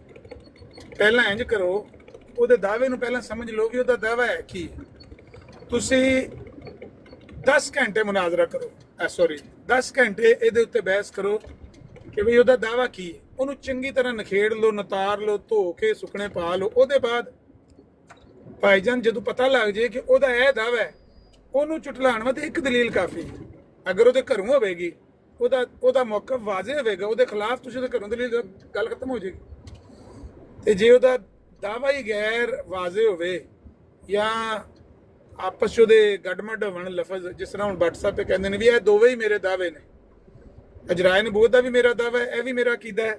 ਪਹਿਲਾਂ ਇੰਜ ਕਰੋ, ਉਹਦੇ ਦਾਅਵੇ ਨੂੰ ਪਹਿਲਾਂ ਸਮਝ ਲਓ ਵੀ ਉਹਦਾ ਦਾਅਵਾ ਹੈ ਕੀ। ਤੁਸੀਂ 10 ਘੰਟੇ ਮੁਨਾਜ਼ਰਾ ਕਰੋ, 10 ਘੰਟੇ ਇਹਦੇ ਉੱਤੇ ਬਹਿਸ ਕਰੋ ਕਿ ਵੀ ਉਹਦਾ ਦਾਅਵਾ ਕੀ ਹੈ। ਉਹਨੂੰ ਚੰਗੀ ਤਰ੍ਹਾਂ ਨਖੇੜ ਲਓ, ਨਤਾਰ ਲਓ, ਧੋ ਕੇ ਸੁੱਕਣੇ ਪਾ ਲਓ। ਉਹਦੇ ਬਾਅਦ ਭਾਈਜਾਨ ਜਦੋਂ ਪਤਾ ਲੱਗ ਜੇ ਕਿ ਉਹਦਾ ਇਹ ਦਾਅਵਾ ਹੈ, ਉਹਨੂੰ ਝੁਟਲਾਉਣ ਵਾਸਤੇ ਇੱਕ ਦਲੀਲ ਕਾਫੀ। ਅਗਰ ਉਹਦੇ ਘਰੋਂ ਹੋਵੇਗੀ, ਉਹਦਾ ਮੌਕਫ ਵਾਜ਼ੇ ਹੋਵੇਗਾ, ਉਹਦੇ ਖਿਲਾਫ ਤੁਸੀਂ ਉਹਦੇ ਘਰੋਂ ਦਲੀਲ, ਗੱਲ ਖਤਮ ਹੋ ਜਾਏਗੀ। ਤੇ ਜੇ ਉਹਦਾ ਦਾਅਵਾ ਹੀ ਗੈਰ ਵਾਜ਼ੇ ਹੋਵੇ ਜਾਂ ਆਪਸ 'ਚ ਉਹਦੇ ਗੱਡਮੱਡ ਹੋਣ ਲਫ਼ਜ਼, ਜਿਸ ਤਰ੍ਹਾਂ ਹੁਣ ਭੱਟ ਸਾਹਿਬ ਕਹਿੰਦੇ ਨੇ ਵੀ ਇਹ ਦੋਵੇਂ ਹੀ ਮੇਰੇ ਦਾਅਵੇ ਨੇ, ਇਜਰਾਏ ਨਬੂਵਤ ਦਾ ਵੀ ਮੇਰਾ ਦਾਅਵਾ ਹੈ, ਇਹ ਵੀ ਮੇਰਾ ਅਕੀਦਾ ਹੈ,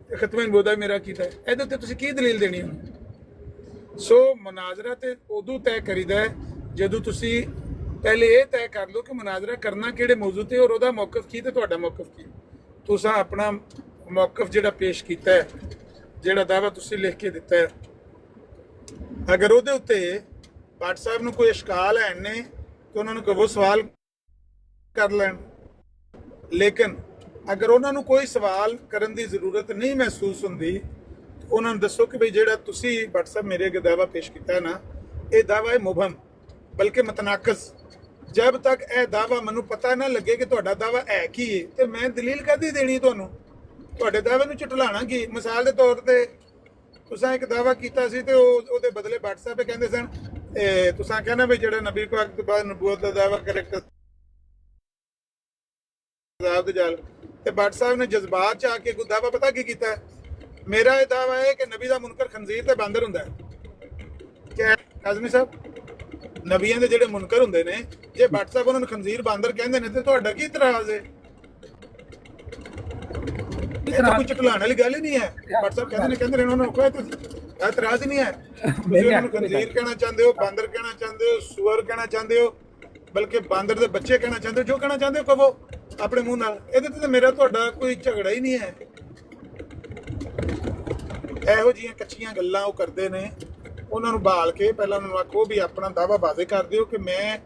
ਤੇ ਖਤਮੇ ਨਬੂਵਤ ਦਾ ਵੀ ਮੇਰਾ ਅਕੀਦਾ ਹੈ। ਇਹਦੇ ਉੱਤੇ ਤੁਸੀਂ ਕੀ ਦਲੀਲ ਦੇਣੀ ਹੈ? ਸੋ ਮੁਨਾਜ਼ਰਾ ਤੇ ਉਦੋਂ ਤੈਅ ਕਰੀਦਾ ਹੈ ਜਦੋਂ ਤੁਸੀਂ ਪਹਿਲੇ ਇਹ ਤੈਅ ਕਰ ਲਓ ਕਿ ਮੁਨਾਜ਼ਰਾ ਕਰਨਾ ਕਿਹੜੇ ਮੌਜੂ ਤੇ, ਔਰ ਉਹਦਾ ਮੌਕਫ ਕੀ ਤੇ ਤੁਹਾਡਾ ਮੌਕਫ ਕੀ। ਤੁਸੀਂ ਆਪਣਾ ਮੌਕਫ ਜਿਹੜਾ ਪੇਸ਼ ਕੀਤਾ ਹੈ, ਜਿਹੜਾ ਦਾਅਵਾ ਤੁਸੀਂ ਲਿਖ ਕੇ ਦਿੱਤਾ ਹੈ, ਅਗਰ ਉਹਦੇ ਉੱਤੇ ਭੱਟ ਸਾਹਿਬ ਨੂੰ ਕੋਈ ਇਸ਼ਕਾਲ ਹੈ ਨੇ ਤਾਂ ਉਹਨਾਂ ਨੂੰ ਕਹੋ ਸਵਾਲ ਕਰ ਲੈਣ। ਲੇਕਿਨ ਅਗਰ ਉਹਨਾਂ ਨੂੰ ਕੋਈ ਸਵਾਲ ਕਰਨ ਦੀ ਜ਼ਰੂਰਤ ਨਹੀਂ ਮਹਿਸੂਸ ਹੁੰਦੀ, ਉਹਨਾਂ ਨੂੰ ਦੱਸੋ ਕਿ ਬਈ ਜਿਹੜਾ ਤੁਸੀਂ ਭੱਟ ਸਾਹਿਬ ਮੇਰੇ ਅੱਗੇ ਦਾਅਵਾ ਪੇਸ਼ ਕੀਤਾ ਹੈ ਨਾ, ਇਹ ਦਾਅਵਾ ਹੈ ਮੁਬਹਮ, ਬਲਕਿ ਮਤਨਾਕਸ। ਜਦ ਤੱਕ ਇਹ ਦਾਅਵਾ ਮੈਨੂੰ ਪਤਾ ਨਾ ਲੱਗੇ ਕਿ ਤੁਹਾਡਾ ਦਾਅਵਾ ਹੈ ਕੀ ਹੈ, ਤੇ ਮੈਂ ਦਲੀਲ ਕਾਹਦੀ ਦੇਣੀ ਤੁਹਾਨੂੰ? ਤੁਹਾਡੇ ਦਾਅਵੇ ਨੂੰ ਝੁਟਲਾਣਾ ਕੀ? ਮਿਸਾਲ ਦੇ ਤੌਰ ਤੇ ਤੁਸੀਂ ਇੱਕ ਦਾਅਵਾ ਕੀਤਾ ਸੀ ਤੇ ਉਹਦੇ ਬਦਲੇ ਭੱਟ ਸਾਹਿਬ ਕਹਿੰਦੇ ਸਨ ਤੁਸੀਂ ਕਹਿੰਦੇ ਵੀ ਜਿਹੜਾ ਨਬੀ ਪਾਕ ਤੋਂ ਬਾਅਦ ਨਬੂਵਤ ਦਾ ਦਾਅਵਾ ਕਰੇ ਆਜ਼ਾਦ ਜਾਲ, ਤੇ ਭੱਟ ਸਾਹਿਬ ਨੇ ਜਜ਼ਬਾਤ ਚ ਆ ਕੇ ਕੋਈ ਦਾਅਵਾ ਪਤਾ ਕੀ ਕੀਤਾ? ਮੇਰਾ ਇਹ ਦਾਅਵਾ ਹੈ ਕਿ ਨਬੀ ਦਾ ਮੁਨਕਰ ਖੰਜ਼ੀਰ ਤੇ ਬਾਂਦਰ ਹੁੰਦਾ ਹੈ। ਕਿ ਕਾਜ਼ਮੀ ਸਾਹਿਬ, ਨਬੀਆਂ ਦੇ ਜਿਹੜੇ ਮੁਨਕਰ ਹੁੰਦੇ ਨੇ, ਜੇ ਭੱਟ ਸਾਹਿਬ ਉਹਨਾਂ ਨੂੰ ਖੰਜ਼ੀਰ ਬਾਂਦਰ ਕਹਿੰਦੇ ਨੇ ਤੇ ਤੁਹਾਡਾ ਕੀ ਇਤਰਾਜ਼ ਹੈ? ਇਹ ਤਾਂ ਕੋਈ ਝਟਲਾਣ ਵਾਲੀ ਗੱਲ ਹੀ ਨਹੀਂ ਹੈ। ਭੱਟ ਸਾਹਿਬ ਕਹਿੰਦੇ ਨੇ ਉਹਨਾਂ ਨੂੰ ਕੋਈ ਇਤਰਾਜ਼ ਹੀ ਨਹੀਂ ਹੈ। ਤੁਸੀਂ ਉਹਨਾਂ ਨੂੰ ਖੰਜ਼ੀਰ ਕਹਿਣਾ ਚਾਹੁੰਦੇ ਹੋ, ਬਾਂਦਰ ਕਹਿਣਾ ਚਾਹੁੰਦੇ ਹੋ, ਸੂਅਰ ਕਹਿਣਾ ਚਾਹੁੰਦੇ ਹੋ, ਬਲਕਿ ਬਾਂਦਰ ਦੇ ਬੱਚੇ ਕਹਿਣਾ ਚਾਹੁੰਦੇ ਹੋ, ਜੋ ਕਹਿਣਾ ਚਾਹੁੰਦੇ ਹੋ ਕਹੋ ਆਪਣੇ ਮੂੰਹ ਨਾਲ। ਇਹਦੇ ਤੇ ਮੇਰਾ ਤੁਹਾਡਾ ਕੋਈ ਝਗੜਾ ਹੀ ਨਹੀਂ ਹੈ। ਇਹੋ ਜਿਹੀਆਂ ਕੱਚੀਆਂ ਗੱਲਾਂ ਉਹ ਕਰਦੇ ਨੇ, ਉਹਨਾਂ ਨੂੰ ਬਾਲ ਕੇ ਪਹਿਲਾਂ ਉਹਨਾਂ ਨੂੰ ਆਖੋ ਵੀ ਆਪਣਾ ਦਾਅਵਾ ਵਾਜ਼ੇ ਕਰ ਦਿਓ ਕਿ ਮੈਂ